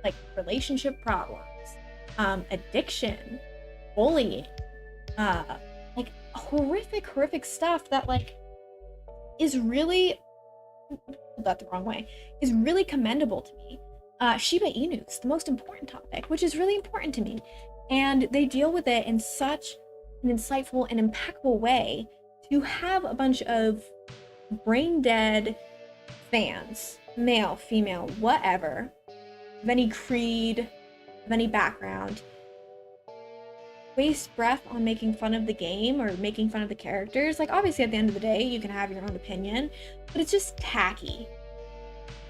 like relationship problems, addiction, bullying, like horrific stuff that, like, is really, that the wrong way, is really commendable to me. Shiba Inu's the most important topic, which is really important to me. And they deal with it in such an insightful and impeccable way. To have a bunch of brain dead fans, male, female, whatever, of any creed, of any background, waste breath on making fun of the game or making fun of the characters. Like, obviously at the end of the day you can have your own opinion, but it's just tacky.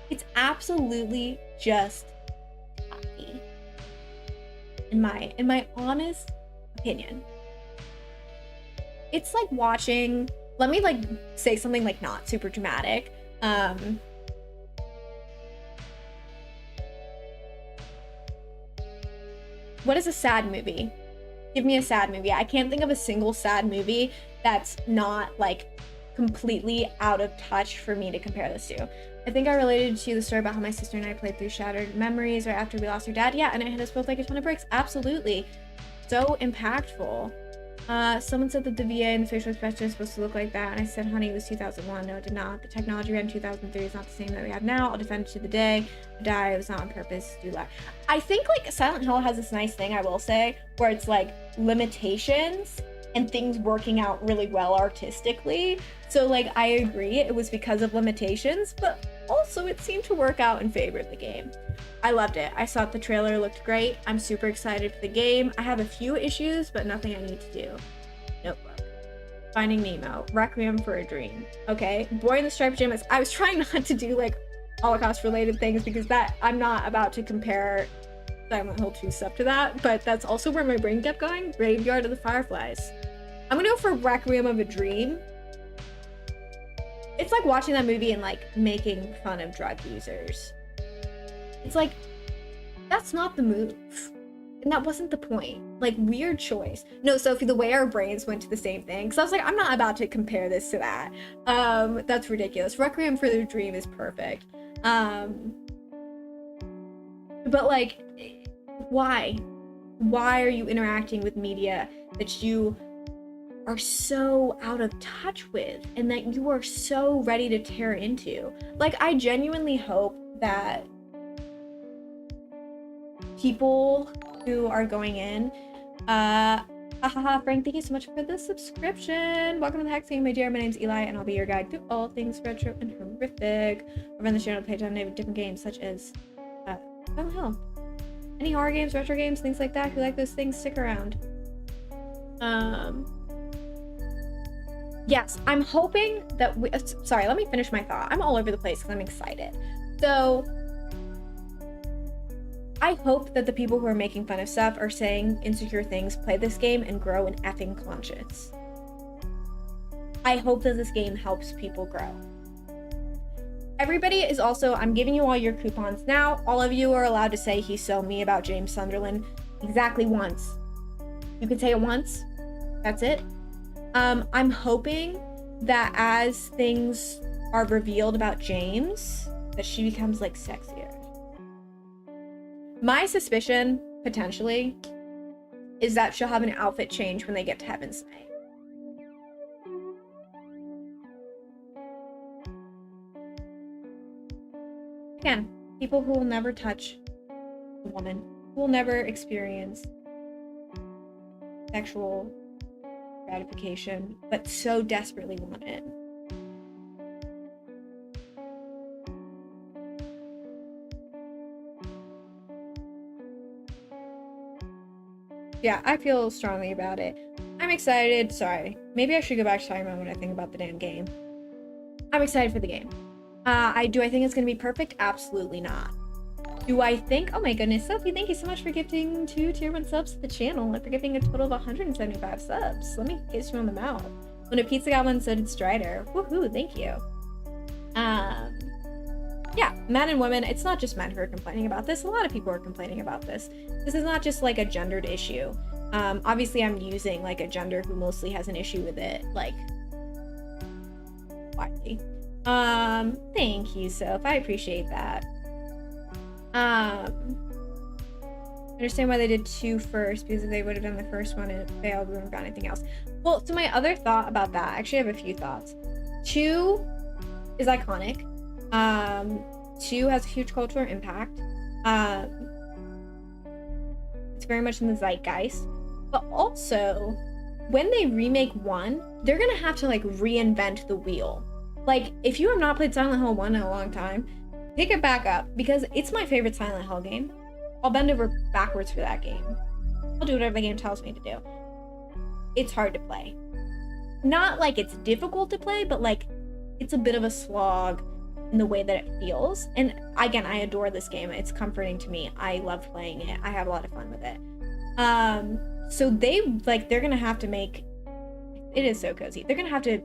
It's absolutely just tacky, in my honest opinion. It's like watching, let me, like, say something, like, not super dramatic. What is a sad movie? Give me a sad movie. I can't think of a single sad movie that's not, like, completely out of touch for me to compare this to. I think I related to the story about how my sister and I played through Shattered Memories right after we lost our dad. Yeah, and it hit us both like a ton of bricks. Absolutely. So impactful. Someone said that the VA and the facial expression is supposed to look like that, and I said, honey, it was 2001. No, it did not. The technology we had in 2003 is not the same that we have now. I'll defend it to the day. Die. It was not on purpose. Do that. I think, like, Silent Hill has this nice thing, I will say, where it's, like, limitations and things working out really well artistically. So, like, I agree it was because of limitations, but also it seemed to work out in favor of the game. I loved it. I thought the trailer looked great. I'm super excited for the game. I have a few issues, but nothing I need to do. Notebook. Finding Nemo. Requiem for a Dream. Okay. Boy in the Striped Pajamas. I was trying not to do, like, Holocaust-related things because that, I'm not about to compare Silent Hill 2 stuff to that, but that's also where my brain kept going. Graveyard of the Fireflies. I'm gonna go for Requiem of a Dream It's like watching that movie and like making fun of drug users. It's like, that's not the move. And that wasn't the point. Like, weird choice. No, Sophie, the way our brains went to the same thing. Because I was like, I'm not about to compare this to that. That's ridiculous. Requiem for the Dream is perfect. But like, why? Why are you interacting with media that you are so out of touch with and that you are so ready to tear into? Like, I genuinely hope that people who are going in, Frank, thank you so much for the subscription. Welcome to the Hex Game, my dear. My name's Eli, and I'll be your guide through all things retro and horrific. Over on the channel page, I have different games such as Silent Hill. Any horror games, retro games, things like that. If you like those things, stick around. Yes, I'm hoping that we... sorry, let me finish my thought. I'm all over the place because I'm excited. So, I hope that the people who are making fun of stuff are saying insecure things, play this game, and grow an effing conscience. I hope that this game helps people grow. Everybody is also... I'm giving you all your coupons now. All of you are allowed to say he's so me about James Sunderland exactly once. You can say it once. That's it. I'm hoping that as things are revealed about James, that she becomes like sexier. My suspicion, potentially, is that she'll have an outfit change when they get to Heaven's Night. Again, people who will never touch a woman, who will never experience sexual gratification, but so desperately want it. Yeah, I feel strongly about it. I'm excited. Sorry, maybe I should go back to talking about what I think about the damn game. I'm excited for the game. Do I think it's gonna be perfect? Absolutely not. Do I think... oh my goodness, Sophie, thank you so much for gifting 2 tier 1 subs to the channel and for gifting a total of 175 subs. Let me kiss you on the mouth. When a pizza got one, so did Strider. Woohoo, thank you. Yeah, men and women, it's not just men who are complaining about this. A lot of people are complaining about this. This is not just like a gendered issue. Obviously I'm using like a gender who mostly has an issue with it, like, widely. Thank you, Soph. I appreciate that. Understand why they did 2 first, because if they would have done the first one and it failed, we wouldn't have got anything else. Well, so my other thought about that, I actually have a few thoughts. 2 is iconic. 2 has a huge cultural impact. It's very much in the zeitgeist. But also, when they remake 1, they're gonna have to like reinvent the wheel. Like, if you have not played Silent Hill 1 in a long time, pick it back up, because it's my favorite Silent Hill game. I'll bend over backwards for that game. I'll do whatever the game tells me to do. It's hard to play. Not like it's difficult to play, but like it's a bit of a slog in the way that it feels. And again, I adore this game. It's comforting to me. I love playing it. I have a lot of fun with it. So they're gonna have to make... it is so cozy. They're gonna have to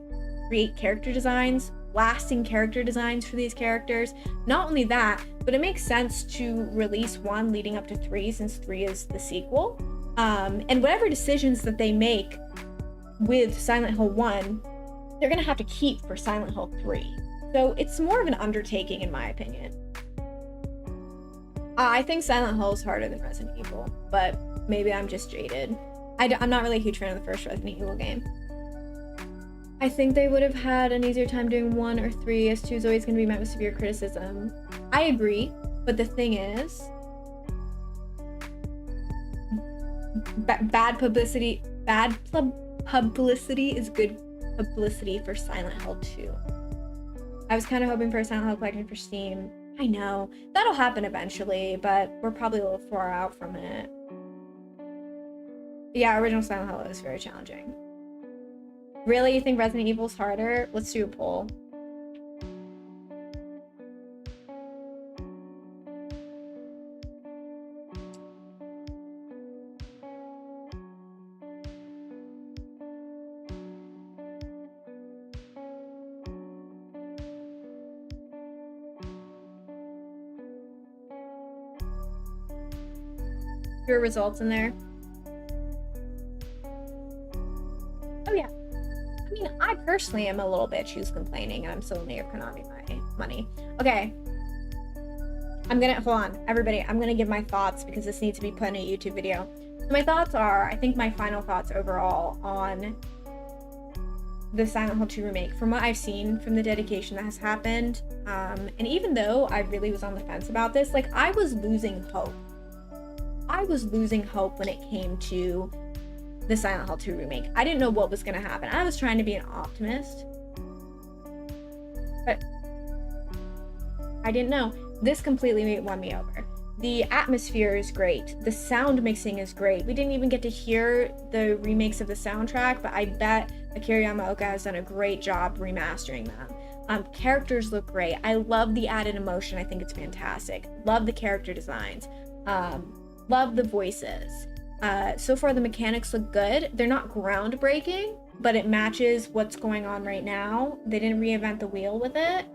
create character designs, lasting character designs for these characters. Not only that, but it makes sense to release 1 leading up to 3, since 3 is the sequel. And whatever decisions that they make with Silent Hill 1, they're gonna have to keep for Silent Hill 3. So it's more of an undertaking, in my opinion. I think Silent Hill is harder than Resident Evil, but maybe I'm just jaded. I'm not really a huge fan of the first Resident Evil game. I think they would have had an easier time doing 1 or 3, as 2 is always going to be met with severe criticism. I agree, but the thing is, bad publicity is good publicity for Silent Hill 2. I was kind of hoping for a Silent Hill collection for Steam. I know, that'll happen eventually, but we're probably a little far out from it. Yeah, original Silent Hill is very challenging. Really? You think Resident Evil's harder? Let's do a poll. Your results in there. Oh yeah. I mean, I personally am a little bitch who's complaining, and I'm still in the Konami my money. Okay. Hold on, everybody. I'm gonna give my thoughts because this needs to be put in a YouTube video. So my thoughts are, I think my final thoughts overall on the Silent Hill 2 remake, from what I've seen from the dedication that has happened, and even though I really was on the fence about this, like, I was losing hope. I was losing hope when it came to the Silent Hill 2 remake. I didn't know what was gonna happen. I was trying to be an optimist, but I didn't know. This completely won me over. The atmosphere is great. The sound mixing is great. We didn't even get to hear the remakes of the soundtrack, but I bet Akira Yamaoka has done a great job remastering them. Characters look great. I love the added emotion. I think it's fantastic. Love the character designs. Love the voices. So far the mechanics look good. They're not groundbreaking, but it matches what's going on right now. They didn't reinvent the wheel with it.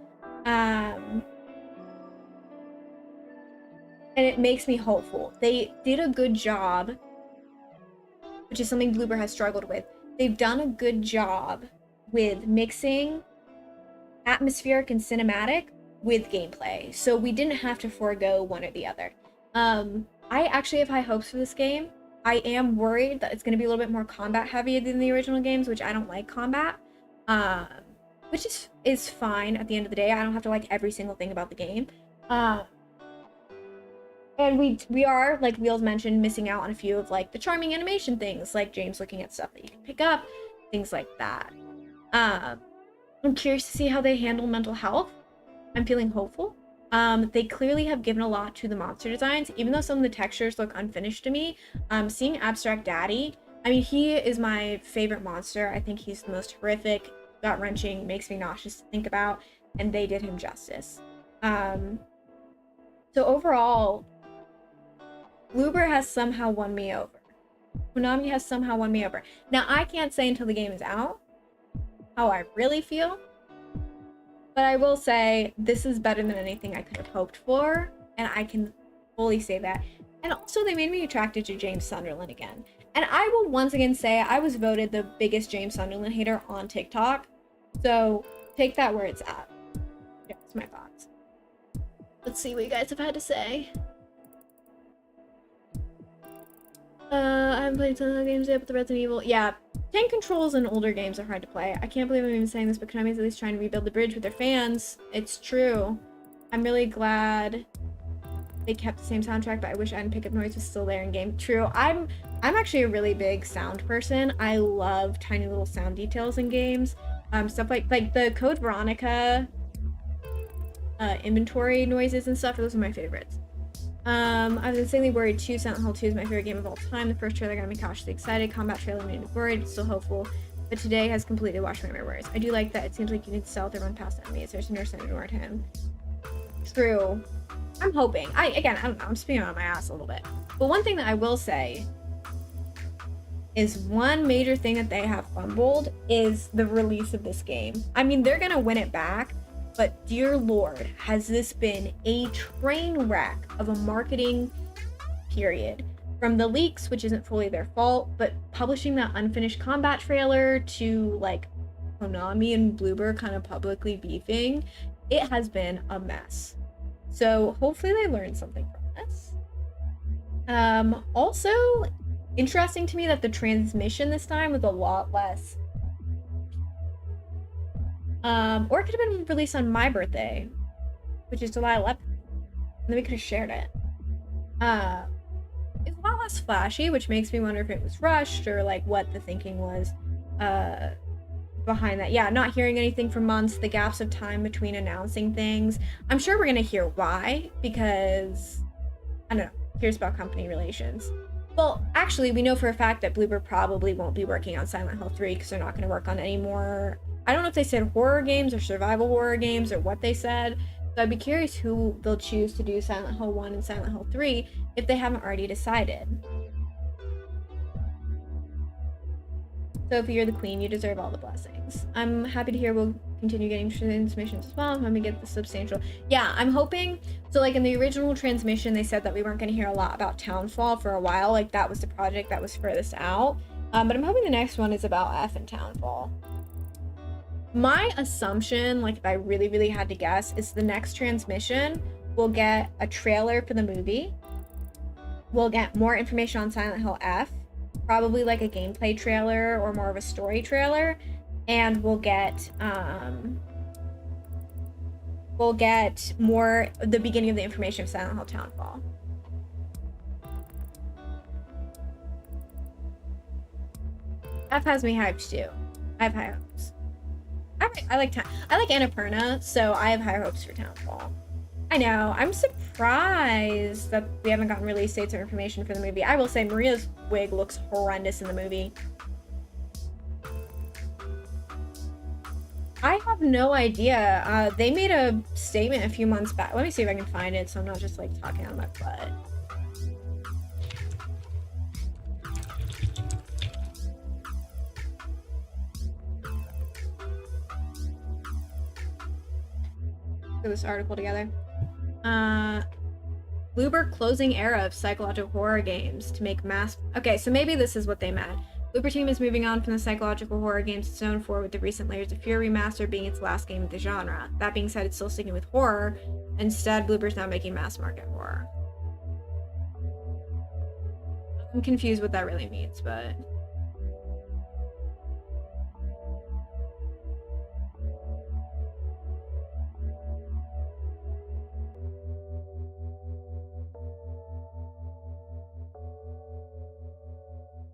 And it makes me hopeful. They did a good job, which is something Bloober has struggled with. They've done a good job with mixing atmospheric and cinematic with gameplay. So we didn't have to forego one or the other. I actually have high hopes for this game. I am worried that it's going to be a little bit more combat heavy than the original games, which I don't like combat. Which is fine at the end of the day. I don't have to like every single thing about the game. And we are, like Wheels mentioned, missing out on a few of like the charming animation things, like James looking at stuff that you can pick up, things like that. I'm curious to see how they handle mental health. I'm feeling hopeful. They clearly have given a lot to the monster designs, even though some of the textures look unfinished to me. Seeing Abstract Daddy, I mean, he is my favorite monster. I think he's the most horrific, gut-wrenching, makes me nauseous to think about, and they did him justice. So overall, Bloober has somehow won me over. Konami has somehow won me over. Now, I can't say until the game is out how I really feel, but I will say this is better than anything I could have hoped for, and I can fully say that. And also, they made me attracted to James Sunderland again. And I will once again say I was voted the biggest James Sunderland hater on TikTok, so take that where it's at. Yeah, that's my thoughts. Let's see what you guys have had to say. I haven't played some of the games yet, but the Resident Evil... Yeah, tank controls in older games are hard to play. I can't believe I'm even saying this, but Konami's at least trying to rebuild the bridge with their fans. It's true. I'm really glad they kept the same soundtrack, but I wish End Pickup Noise was still there in game. True. I'm actually a really big sound person. I love tiny little sound details in games. Stuff like the Code Veronica inventory noises and stuff. Those are my favorites. I was insanely worried too. Silent Hill 2 is my favorite game of all time. The first trailer got me cautiously excited. Combat trailer made me worried, still hopeful. But today has completely washed my memories. I do like that it seems like you can stealth or run past enemies. There's no sense toward him. True. I'm hoping. I don't know. I'm speaking on my ass a little bit. But one thing that I will say is one major thing that they have fumbled is the release of this game. I mean, they're gonna win it back. But dear Lord, has this been a train wreck of a marketing period. From the leaks, which isn't fully their fault, but publishing that unfinished combat trailer to like Konami and Bloober kind of publicly beefing, it has been a mess. So hopefully they learned something from this. Also, interesting to me that the transmission this time was a lot less. Or it could have been released on my birthday, which is July 11th, and then we could have shared it. It's a lot less flashy, which makes me wonder if it was rushed or like what the thinking was behind that. Yeah, not hearing anything for months, the gaps of time between announcing things. I'm sure we're gonna hear why, because I don't know, here's about company relations. Well, actually, we know for a fact that Bloober probably won't be working on Silent Hill 3 because they're not going to work on any more. I don't know if they said horror games or survival horror games or what they said. So I'd be curious who they'll choose to do Silent Hill 1 and Silent Hill 3 if they haven't already decided. So if you're the queen, you deserve all the blessings. things. I'm happy to hear we'll continue getting transmissions as well. I'm going to get the substantial. Yeah, I'm hoping. So like in the original transmission, they said that we weren't going to hear a lot about Townfall for a while. Like that was the project that was furthest out. But I'm hoping the next one is about F and Townfall. My assumption, like if I really, really had to guess, is the next transmission we'll get a trailer for the movie. We'll get more information on Silent Hill F, probably like a gameplay trailer or more of a story trailer, and we'll get more the beginning of the information of Silent Hill Townfall. F has me hyped too. I have high hopes. I like Annapurna, so I have higher hopes for Townfall. I know. I'm surprised that we haven't gotten release dates or information for the movie. I will say Maria's wig looks horrendous in the movie. I have no idea. They made a statement a few months back. Let me see if I can find it so I'm not just like talking on my butt. Put this article together. Bloober closing era of psychological horror games to make mass. Okay, so maybe this is what they meant. Bloober Team is moving on from the psychological horror games it's known for, with the recent Layers of Fear remaster being its last game of the genre. That being said, it's still sticking with horror. Instead, Bloober's now making mass market horror. I'm confused what that really means, but...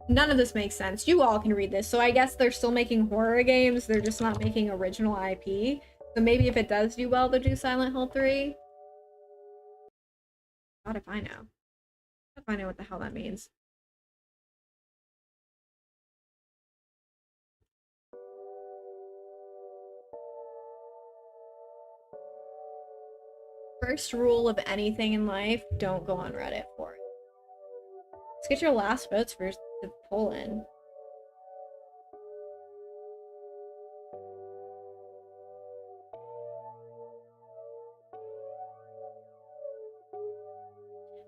None of this makes sense. You all can read this. So I guess they're still making horror games. They're just not making original IP. So maybe if it does do well, they'll do Silent Hill 3. God, if I know. If I know what the hell that means. First rule of anything in life, don't go on Reddit for it. Let's get your last votes for the poll in.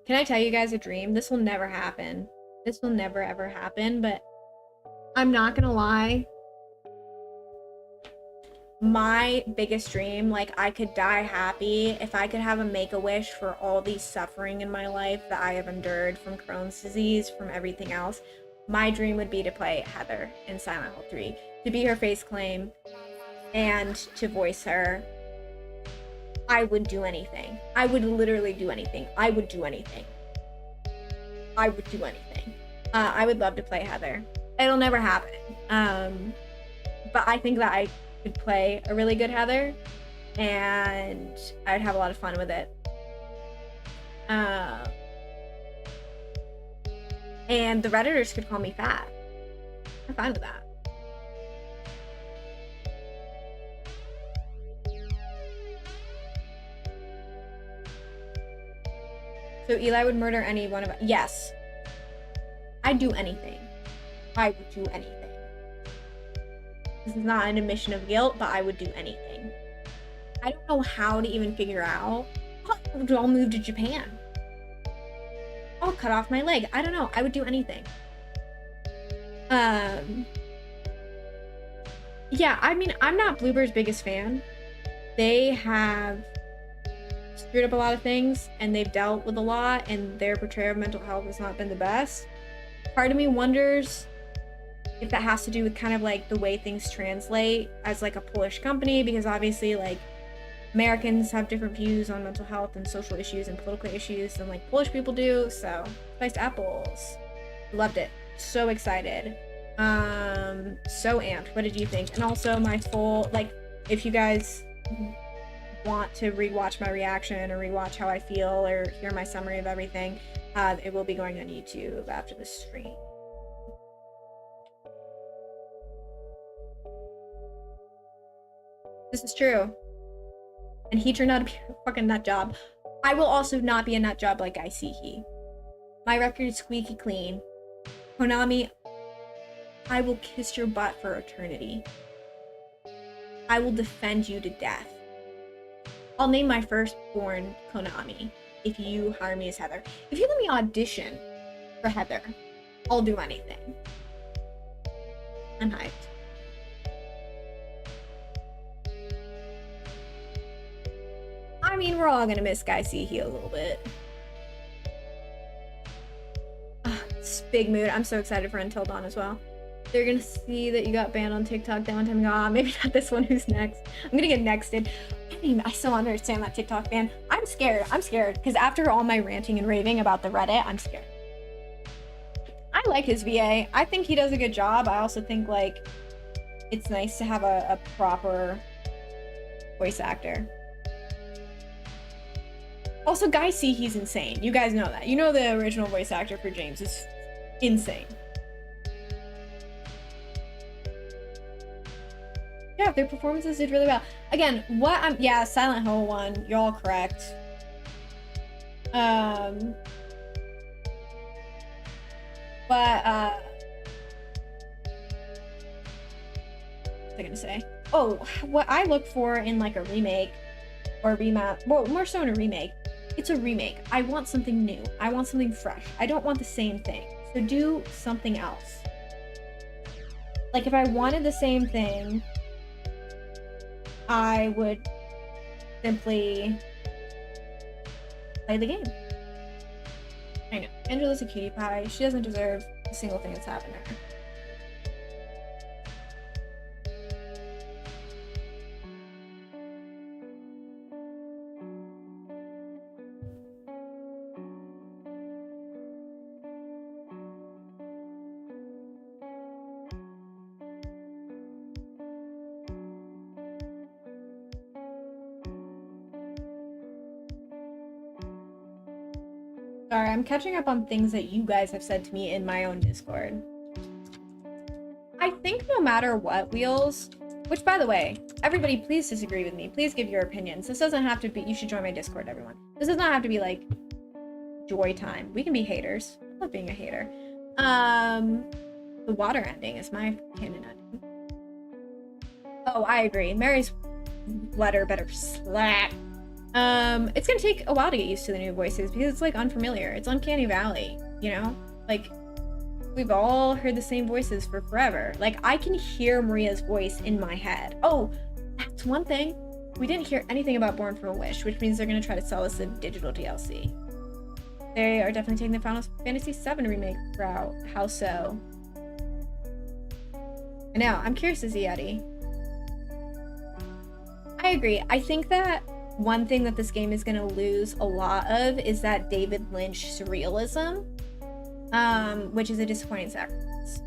Can I tell you guys a dream? This will never happen. This will never ever happen, but I'm not gonna lie. My biggest dream, like I could die happy if I could have a make-a-wish for all the suffering in my life that I have endured from Crohn's disease, from everything else. My dream would be to play Heather in Silent Hill 3, to be her face claim and to voice her. I would do anything. I would literally do anything. I would do anything. I would do anything. I would love to play Heather. It'll never happen. But I think that I could play a really good Heather and I'd have a lot of fun with it. And the Redditors could call me fat. I'm fine with that. So Eli would murder any one of us. Yes. I'd do anything. I would do anything. This is not an admission of guilt, but I would do anything. I don't know how to even figure out. I'll move to Japan. I'll cut off my leg. I don't know. I would do anything. Yeah, I mean, I'm not Bloober's biggest fan. They have screwed up a lot of things and they've dealt with a lot and their portrayal of mental health has not been the best. Part of me wonders if that has to do with kind of like the way things translate as like a Polish company, because obviously like Americans have different views on mental health and social issues and political issues than like Polish people do. So spiced apples, loved it, so excited, so amped. What did you think? And also my full, like, if you guys want to rewatch my reaction or rewatch how I feel or hear my summary of everything, it will be going on YouTube after the stream. This is true. And he turned out to be a fucking nut job. I will also not be a nut job like I see he. My record is squeaky clean. Konami, I will kiss your butt for eternity. I will defend you to death. I'll name my firstborn Konami if you hire me as Heather. If you let me audition for Heather, I'll do anything. I'm hyped. I mean, we're all gonna miss Guy Seehee a little bit. It's big mood. I'm so excited for Until Dawn as well. They're gonna see that you got banned on TikTok that one time. Ah, maybe not this one. Who's next? I'm gonna get nexted. I still don't understand that TikTok ban. I'm scared. I'm scared because after all my ranting and raving about the Reddit, I'm scared. I like his VA. I think he does a good job. I also think like it's nice to have a proper voice actor. Also, Guy Seehee's insane. You guys know that. You know the original voice actor for James is insane. Yeah, their performances did really well. Again, yeah, Silent Hill 1, you're all correct. What was I gonna say? Oh, what I look for in like a remake or a remap, well, more so in a remake, it's a remake. I want something new. I want something fresh. I don't want the same thing. So do something else. Like if I wanted the same thing, I would simply play the game. I know. Angela's a cutie pie. She doesn't deserve a single thing that's happened to her. Sorry, I'm catching up on things that you guys have said to me in my own Discord. I think no matter what, Wheels, which by the way, everybody please disagree with me. Please give your opinions. This doesn't have to be, you should join my Discord, everyone. This does not have to be like joy time. We can be haters. I love being a hater. The water ending is my canon ending. Oh, I agree. Mary's letter better slap. It's gonna take a while to get used to the new voices because it's like unfamiliar. It's Uncanny Valley, you know? Like, we've all heard the same voices for forever. Like, I can hear Maria's voice in my head. Oh, that's one thing. We didn't hear anything about Born from a Wish, which means they're gonna try to sell us a digital DLC. They are definitely taking the Final Fantasy VII remake route. How so? I know, I'm curious to see, Eddie. I agree. I think that one thing that this game is going to lose a lot of is that David Lynch surrealism, which is a disappointing sacrifice.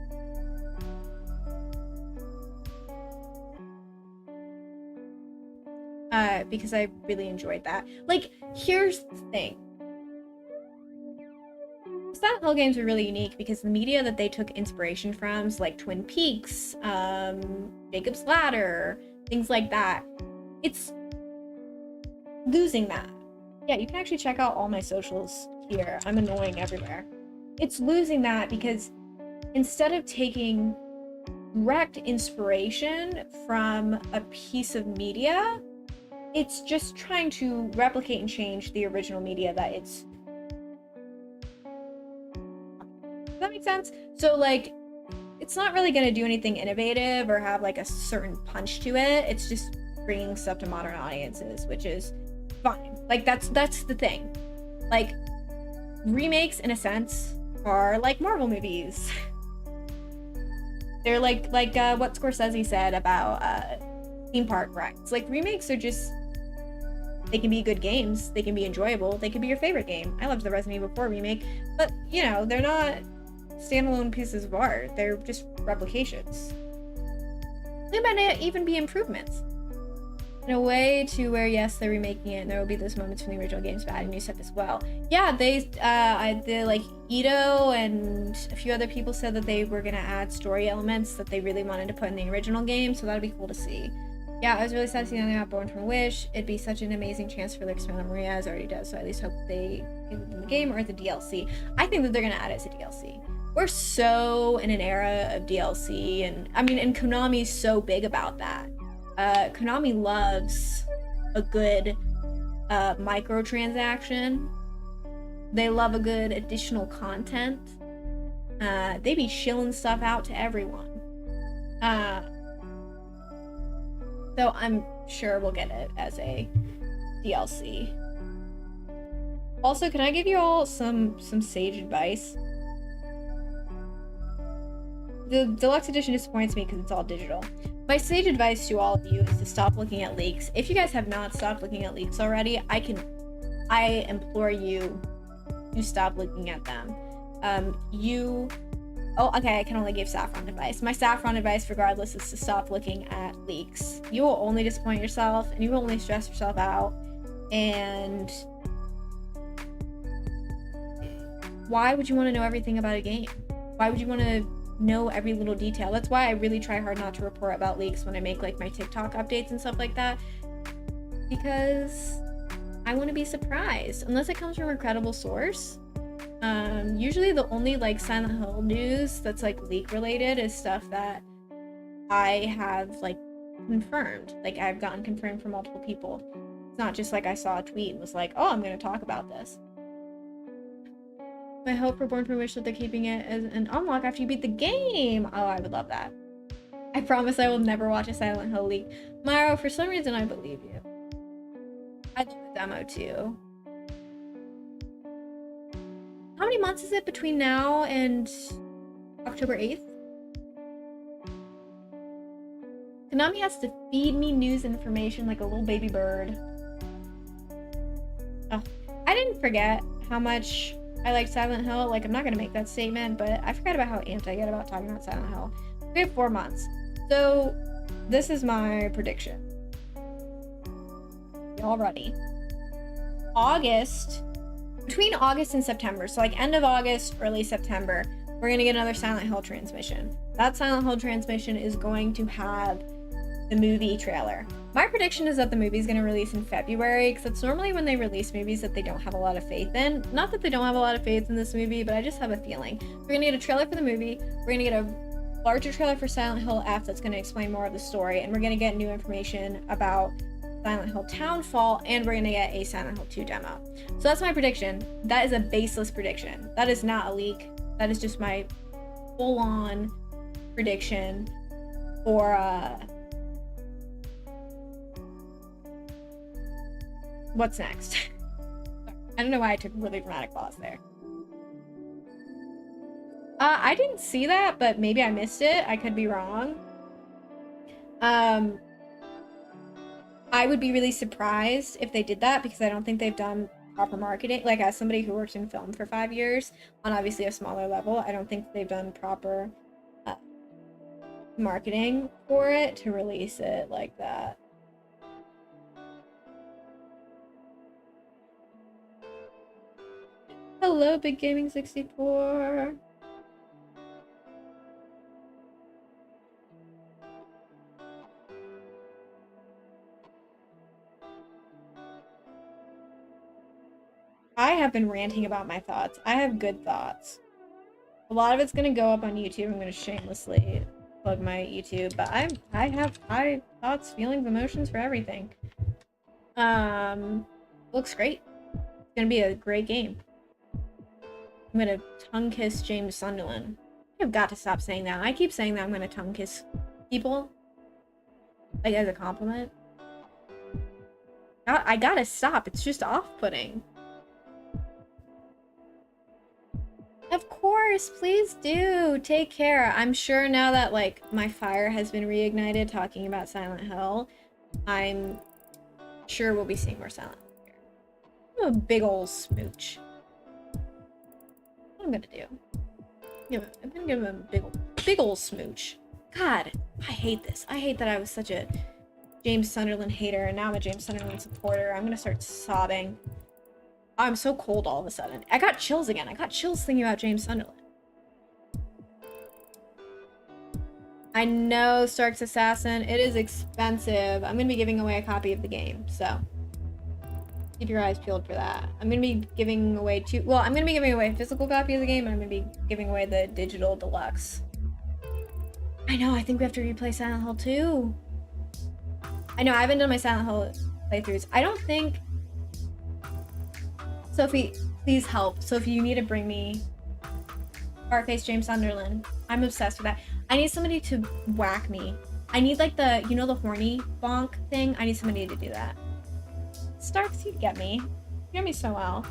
Because I really enjoyed that. Like, here's the thing. Silent Hill games are really unique because the media that they took inspiration from is like Twin Peaks, Jacob's Ladder, things like that. It's losing that. Yeah, you can actually check out all my socials here. I'm annoying everywhere. It's losing that because instead of taking direct inspiration from a piece of media, it's just trying to replicate and change the original media that it's... Does that make sense? So like, it's not really going to do anything innovative or have like a certain punch to it. It's just bringing stuff to modern audiences, which is fine. Like that's the thing. Like remakes in a sense are like Marvel movies. They're like what Scorsese said about theme park rides. Like remakes are just, they can be good games, they can be enjoyable, they can be your favorite game. I loved the Resident Evil 4 remake, but you know, they're not standalone pieces of art, they're just replications. They might even be improvements in a way to where, yes, they're remaking it and there will be those moments from the original games, but adding new stuff as well. Yeah, they like Ito and a few other people said that they were gonna add story elements that they really wanted to put in the original game, so that'd be cool to see. Yeah, I was really sad to see that they got Born from a Wish. It'd be such an amazing chance for like Smell Maria, as already does, so I at least hope they give it in the game or the DLC. I think that they're gonna add it as a DLC. We're so in an era of DLC, and I mean, and Konami's so big about that. Konami loves a good microtransaction. They love a good additional content. They be shilling stuff out to everyone. So I'm sure we'll get it as a DLC. Also, can I give you all some sage advice? The deluxe edition disappoints me because it's all digital. My sage advice to all of you is to stop looking at leaks. If you guys have not stopped looking at leaks already, I implore you to stop looking at them. Oh, okay, I can only give Saffron advice. My Saffron advice, regardless, is to stop looking at leaks. You will only disappoint yourself, and you will only stress yourself out. And why would you want to know everything about a game? Why would you want to know every little detail? That's why I really try hard not to report about leaks when I make like my TikTok updates and stuff like that, because I want to be surprised unless it comes from a credible source. Usually the only like Silent Hill news that's like leak related is stuff that I have like confirmed, like I've gotten confirmed from multiple people. It's not just like I saw a tweet and was like, oh, I'm going to talk about this. I hope for Born for Wish that they're keeping it as an unlock after you beat the game. Oh, I would love that. I promise I will never watch a Silent Hill leak. Myro, for some reason I believe you. I love the demo too. How many months is it between now and October 8th? Konami has to feed me news information like a little baby bird. Oh, I didn't forget how much I like Silent Hill. Like, I'm not gonna make that statement, but I forgot about how amped I get about talking about Silent Hill. We have 4 months. So this is my prediction. Y'all ready? Between August and September, so like end of August, early September, we're gonna get another Silent Hill transmission. That Silent Hill transmission is going to have the movie trailer. My prediction is that the movie is going to release in February, because it's normally when they release movies that they don't have a lot of faith in. Not that they don't have a lot of faith in this movie, but I just have a feeling. We're going to get a trailer for the movie, we're going to get a larger trailer for Silent Hill F that's going to explain more of the story, and we're going to get new information about Silent Hill Townfall, and we're going to get a Silent Hill 2 demo. So that's my prediction. That is a baseless prediction. That is not a leak. That is just my full-on prediction for what's next. I don't know why I took a really dramatic pause there. I didn't see that, but maybe I missed it. I could be wrong. I would be really surprised if they did that, because I don't think they've done proper marketing. Like, as somebody who worked in film for 5 years, on obviously a smaller level, I don't think they've done proper marketing for it to release it like that. Hello, Big Gaming 64. I have been ranting about my thoughts. I have good thoughts. A lot of it's gonna go up on YouTube. I'm gonna shamelessly plug my YouTube, but I have high thoughts, feelings, emotions for everything. Looks great. It's gonna be a great game. I'm gonna tongue kiss James Sunderland. I've got to stop saying that. I keep saying that I'm gonna tongue kiss people, like as a compliment. I gotta stop. It's just off-putting. Of course, please do. Take care. I'm sure now that like my fire has been reignited talking about Silent Hill, I'm sure we'll be seeing more Silent Hill here. I'm a big ol' smooch. What I'm gonna do? I'm gonna give him a big ol' smooch. God, I hate this. I hate that I was such a James Sunderland hater and now I'm a James Sunderland supporter. I'm gonna start sobbing. I'm so cold all of a sudden. I got chills again. I got chills thinking about James Sunderland. I know, Stark's Assassin. It is expensive. I'm going to be giving away a copy of the game, so keep your eyes peeled for that. I'm going to be giving away I'm going to be giving away a physical copy of the game, and I'm going to be giving away the digital deluxe. I know, I think we have to replay Silent Hill 2. I know I haven't done my Silent Hill playthroughs. I don't think... Sophie, please help. Sophie, you need to bring me Fartface James Sunderland. I'm obsessed with that. I need somebody to whack me. I need like the, you know, the horny bonk thing? I need somebody to do that. Starks, you'd get me. You get me so well.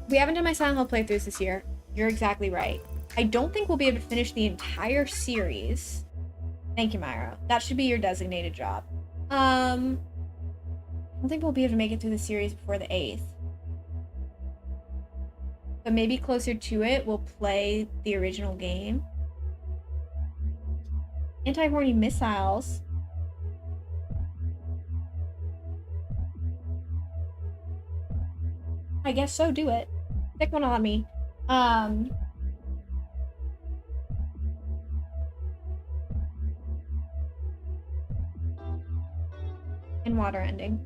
We haven't done my Silent Hill playthroughs this year. You're exactly right. I don't think we'll be able to finish the entire series. Thank you, Myra. That should be your designated job. I don't think we'll be able to make it through the series before the 8th. But maybe closer to it, we'll play the original game. Anti-horny missiles. I guess so, do it. Stick one on me. And water ending.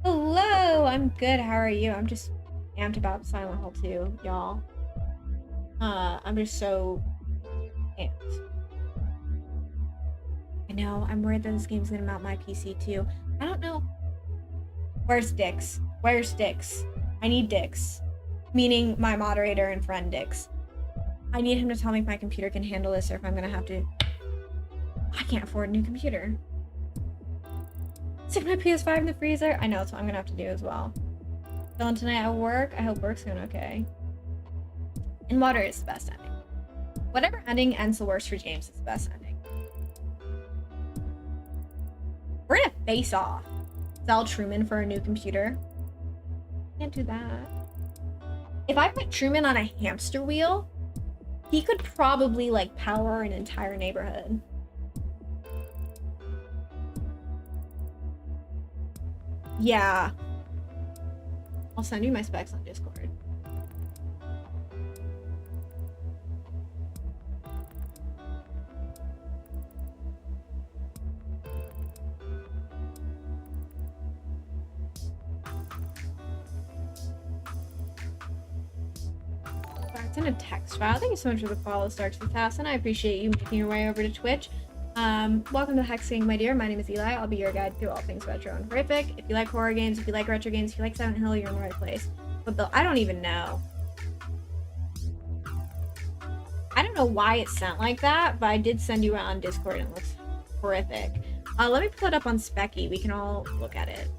Hello, I'm good. How are you? I'm just amped about Silent Hill 2, y'all. I'm just so amped. I know, I'm worried that this game's gonna mount my PC too. I don't know. Where's Dix? Where's Dix? I need Dix. Meaning my moderator and friend Dix. I need him to tell me if my computer can handle this or if I'm gonna have to... I can't afford a new computer. Stick my PS5 in the freezer? I know, that's what I'm gonna have to do as well. Chilling tonight at work? I hope work's going okay. And water is the best ending. Whatever ending ends the worst for James is the best ending. We're gonna face off. Sell Truman for a new computer. Can't do that. If I put Truman on a hamster wheel, he could probably like power an entire neighborhood. Yeah. I'll send you my specs on Discord. It's in a text file. Thank you so much for the follow, Starks2000. I appreciate you making your way over to Twitch. Welcome to Hexing, my dear. My name is Eli. I'll be your guide through all things retro and horrific. If you like horror games, if you like retro games, if you like Silent Hill, you're in the right place. But I don't even know. I don't know why it's sent like that, but I did send you out on Discord and it looks horrific. Let me pull it up on Specky. We can all look at it.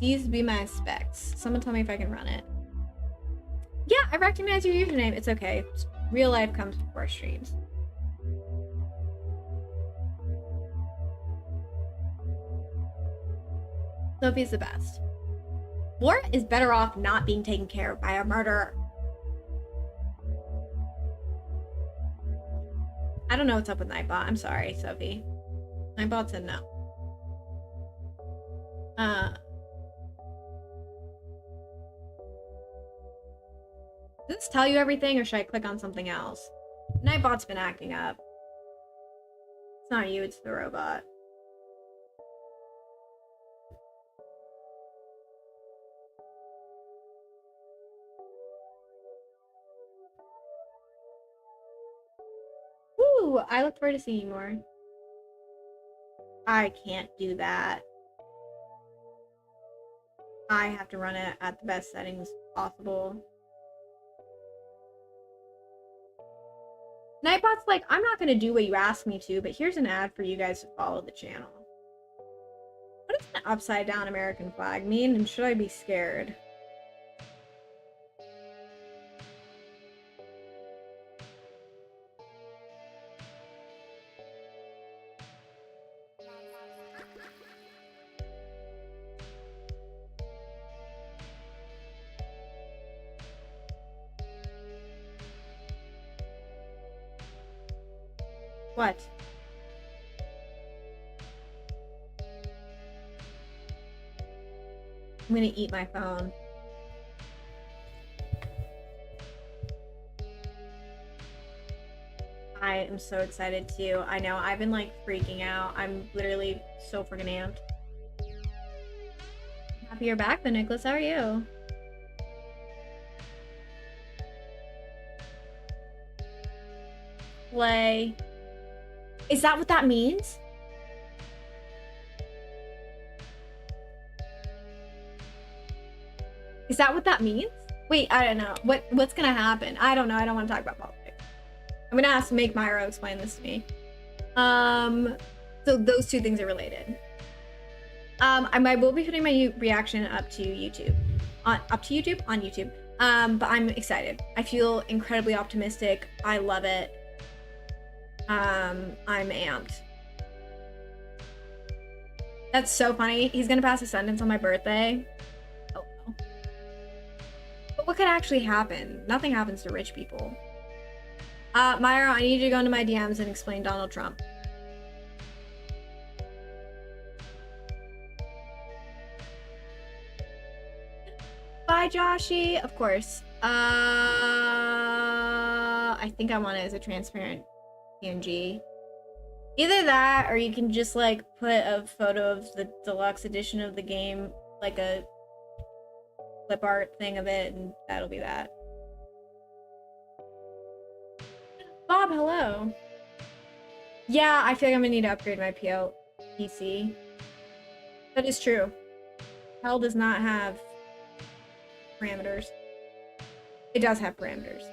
These be my specs. Someone tell me if I can run it. Yeah, I recognize your username. It's okay. Real life comes before streams. Sophie's the best. Laura is better off not being taken care of by a murderer. I don't know what's up with Nightbot. I'm sorry, Sophie. Nightbot said no. Does this tell you everything, or should I click on something else? Nightbot's been acting up. It's not you, it's the robot. Woo! I look forward to seeing you more. I can't do that. I have to run it at the best settings possible. Nightbot's like, I'm not going to do what you asked me to, but here's an ad for you guys to follow the channel. What does an upside down American flag mean, and should I be scared? What? I'm gonna eat my phone. I I am so excited too. I know, I've been like freaking out. I'm literally so freaking amped. Happy you're back, though, Nicholas. How are you? Play. Is that what that means? Is that what that means? Wait, I don't know. What's gonna happen? I don't know. I don't want to talk about politics. I'm gonna have to make Myro explain this to me. So those two things are related. I will be putting my reaction up to YouTube. On YouTube. But I'm excited. I feel incredibly optimistic. I love it. I'm amped. That's so funny. He's gonna pass a sentence on my birthday. Oh no. But what could actually happen? Nothing happens to rich people. Myra, I need you to go into my DMs and explain Donald Trump. Bye, Joshy. Of course. I think I want it as a transparent PNG. Either that, or you can just like put a photo of the deluxe edition of the game, like a clip art thing of it, and that'll be that. Bob, hello. Yeah, I feel like I'm gonna need to upgrade my PC. That is true. Hell does not have parameters. It does have parameters.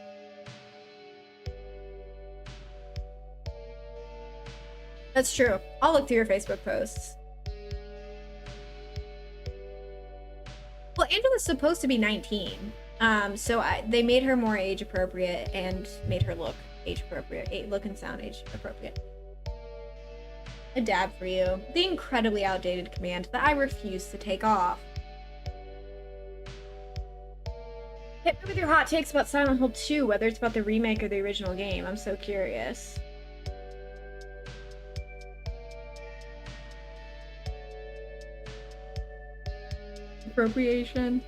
That's true. I'll look through your Facebook posts. Well, Angela's supposed to be 19. So they made her more age appropriate and made her look age appropriate. Look and sound age appropriate. A dab for you. The incredibly outdated command that I refuse to take off. Hit me with your hot takes about Silent Hill 2, whether it's about the remake or the original game. I'm so curious. Appropriation.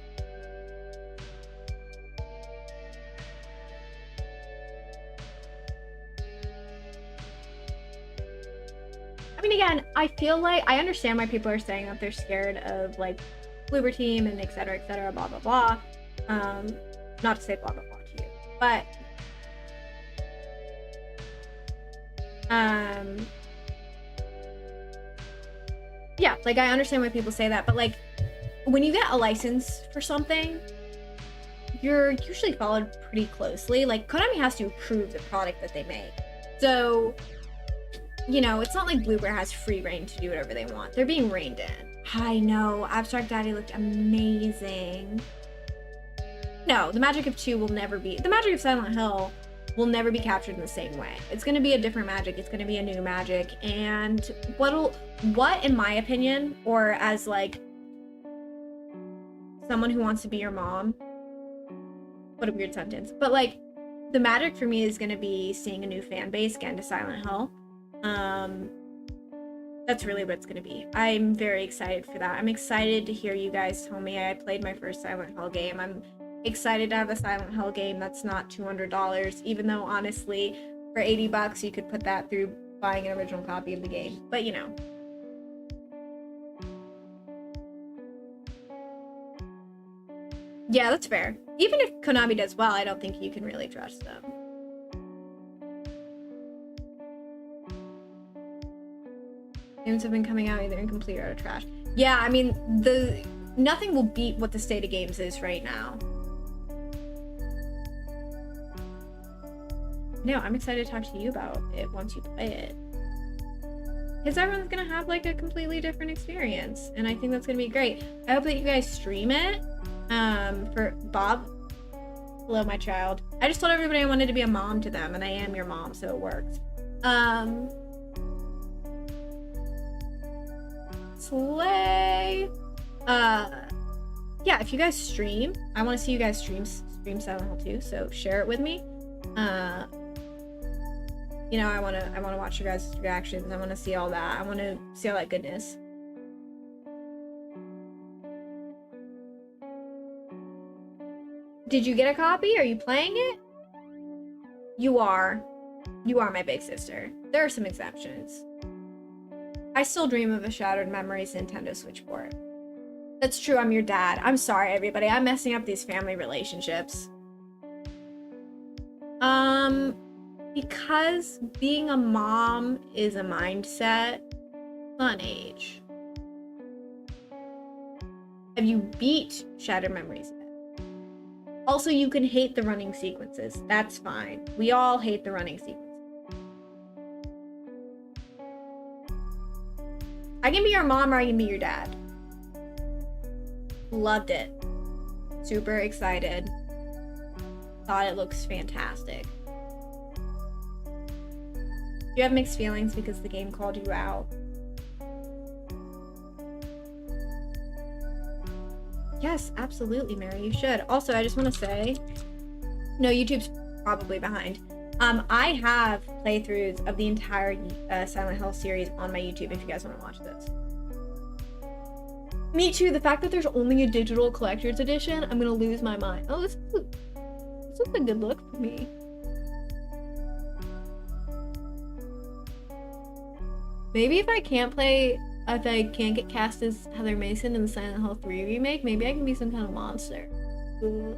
I mean, again, I feel like I understand why people are saying that they're scared of like Bloober Team and et cetera, blah blah blah. Not to say blah blah blah to you, but yeah, like I understand why people say that, but like when you get a license for something, you're usually followed pretty closely. Like Konami has to approve the product that they make, so you know it's not like Bloober has free reign to do whatever they want. They're being reined in. I know, Abstract Daddy looked amazing. No, the magic of 2 will never be... The magic of Silent Hill will never be captured in the same way. It's going to be a different magic. It's going to be a new magic. And what, in my opinion, or as, like, someone who wants to be your mom... What a weird sentence. But, like, the magic for me is going to be seeing a new fan base get into Silent Hill. That's really what it's going to be. I'm very excited for that. I'm excited to hear you guys tell me I played my first Silent Hill game. I'm excited to have a Silent Hill game that's not $200, even though honestly for $80 you could put that through buying an original copy of the game, but you know. Yeah, that's fair. Even if Konami does well, I don't think you can really trust them. Games have been coming out either incomplete or out of trash. Yeah, I mean, nothing will beat what the state of games is right now. No, I'm excited to talk to you about it once you play it. Because everyone's gonna have like a completely different experience, and I think that's gonna be great. I hope that you guys stream it. For Bob, hello my child. I just told everybody I wanted to be a mom to them, and I am your mom, so it works. Slay. Yeah, if you guys stream, I want to see you guys stream Silent Hill 2, so share it with me. You know, I want to watch your guys' reactions. I want to see all that. I want to see all that goodness. Did you get a copy? Are you playing it? You are. You are my big sister. There are some exceptions. I still dream of a Shattered Memories Nintendo Switch port. That's true, I'm your dad. I'm sorry, everybody. I'm messing up these family relationships. Because being a mom is a mindset, not an age. Have you beat Shattered Memories yet? Also, you can hate the running sequences. That's fine. We all hate the running sequences. I can be your mom or I can be your dad. Loved it. Super excited. Thought it looks fantastic. Do you have mixed feelings because the game called you out? Yes, absolutely, Mary, you should. Also, I just want to say, no, YouTube's probably behind. I have playthroughs of the entire Silent Hill series on my YouTube if you guys want to watch this. Me too, the fact that there's only a digital collector's edition, I'm gonna lose my mind. Oh, this is a good look for me. Maybe if I can't get cast as Heather Mason in the Silent Hill 3 remake, maybe I can be some kind of monster. Ooh.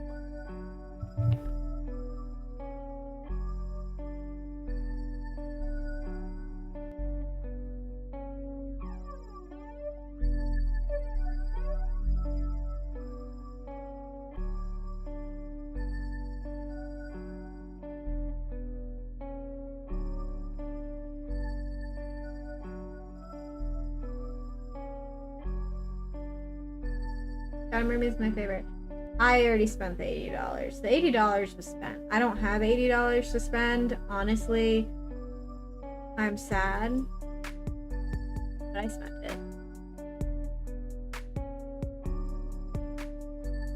Shadow Mermaid is my favorite. I already spent the $80. The $80 was spent. I don't have $80 to spend. Honestly, I'm sad, but I spent it.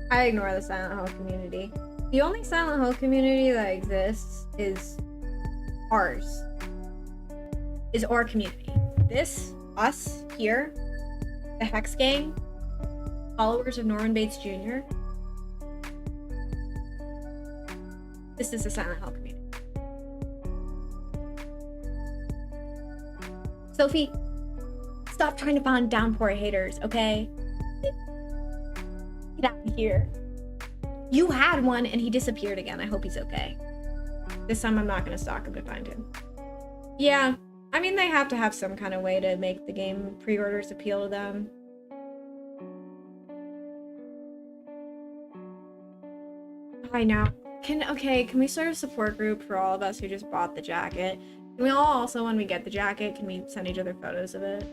I ignore the Silent Hill community. The only Silent Hill community that exists is ours. Is our community. This, us, here, the Hex Gang, followers of Norman Bates Jr. This is the Silent Hill community. Sophie, stop trying to find downpour haters, okay? Get out of here. You had one and he disappeared again. I hope he's okay. This time I'm not gonna stalk him to find him. Yeah, I mean, they have to have some kind of way to make the game pre-orders appeal to them. I know. Can we start a support group for all of us who just bought the jacket? Can we all also, when we get the jacket, can we send each other photos of it?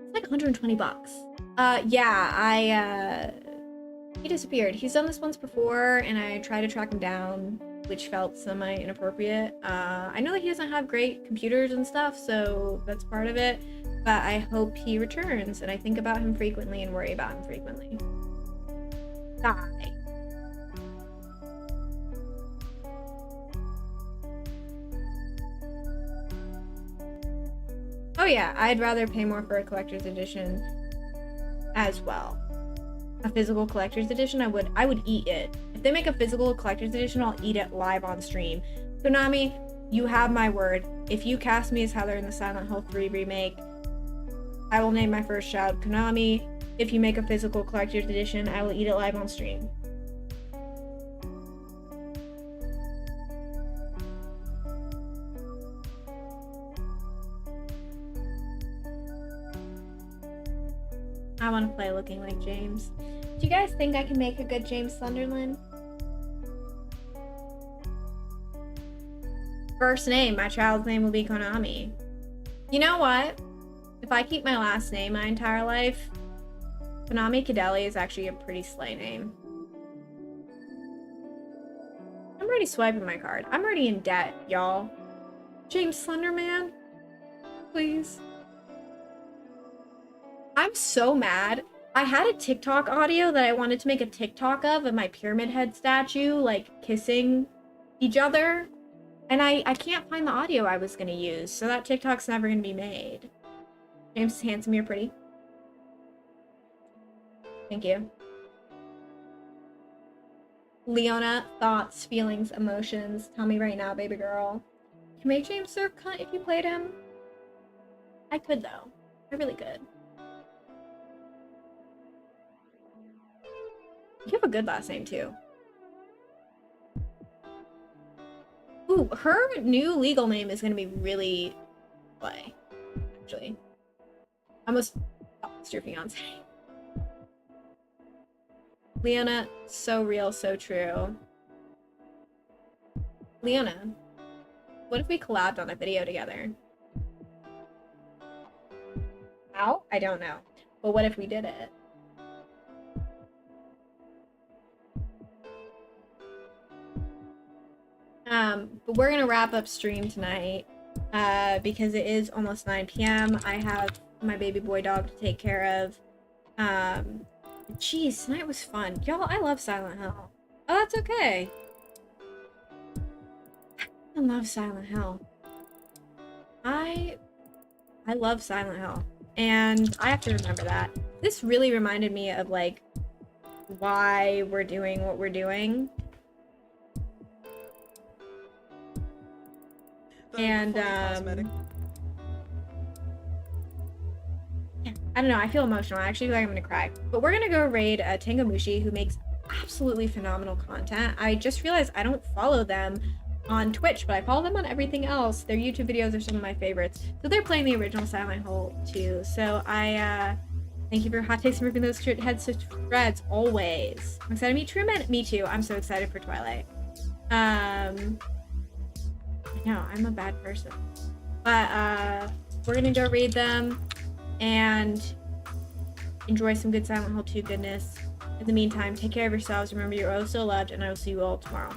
It's like 120 bucks. Yeah, he disappeared. He's done this once before, and I tried to track him down, which felt semi-inappropriate. I know that he doesn't have great computers and stuff, so that's part of it, but I hope he returns, and I think about him frequently and worry about him frequently. Die. Oh yeah, I'd rather pay more for a collector's edition as well. A physical collector's edition, I would eat it. If they make a physical collector's edition, I'll eat it live on stream. Konami, you have my word. If you cast me as Heather in the Silent Hill 3 remake, I will name my first child Konami. If you make a physical collector's edition, I will eat it live on stream. I want to play looking like James. Do you guys think I can make a good James Sunderland? First name, my child's name will be Konami. You know what? If I keep my last name my entire life, Konami Kadeli is actually a pretty slay name. I'm already swiping my card. I'm already in debt, y'all. James Slenderman? Please. I'm so mad. I had a TikTok audio that I wanted to make a TikTok of my Pyramid Head statue, like, kissing each other. And I can't find the audio I was gonna use, so that TikTok's never gonna be made. James is handsome, you're pretty. Thank you. Leona, thoughts, feelings, emotions. Tell me right now, baby girl. You can make James serve cunt if you played him. I could though. I really could. You have a good last name too. Ooh, her new legal name is gonna be really play. Actually, I almost lost your fiance. Leona, so real, so true. Leona, what if we collabed on a video together? How? I don't know. But what if we did it? But we're gonna wrap up stream tonight because it is almost 9 p.m. I have my baby boy dog to take care of. Jeez, tonight was fun. Y'all, I love Silent Hill. Oh, that's okay. I love Silent Hill. I love Silent Hill. And I have to remember that. This really reminded me of, like, why we're doing what we're doing. And, yeah, I don't know, I feel emotional. I actually feel like I'm gonna cry. But we're gonna go raid Tangomushi, who makes absolutely phenomenal content. I just realized I don't follow them on Twitch, but I follow them on everything else. Their YouTube videos are some of my favorites. So they're playing the original Silent Hill too. So I thank you for hot takes and ripping those heads to shreds always. I'm excited to meet Truman. Me too. I'm so excited for Twilight. No, I'm a bad person. But we're gonna go read them and enjoy some good Silent Hill 2 goodness. In the meantime, take care of yourselves. Remember, you're oh so loved, and I will see you all tomorrow.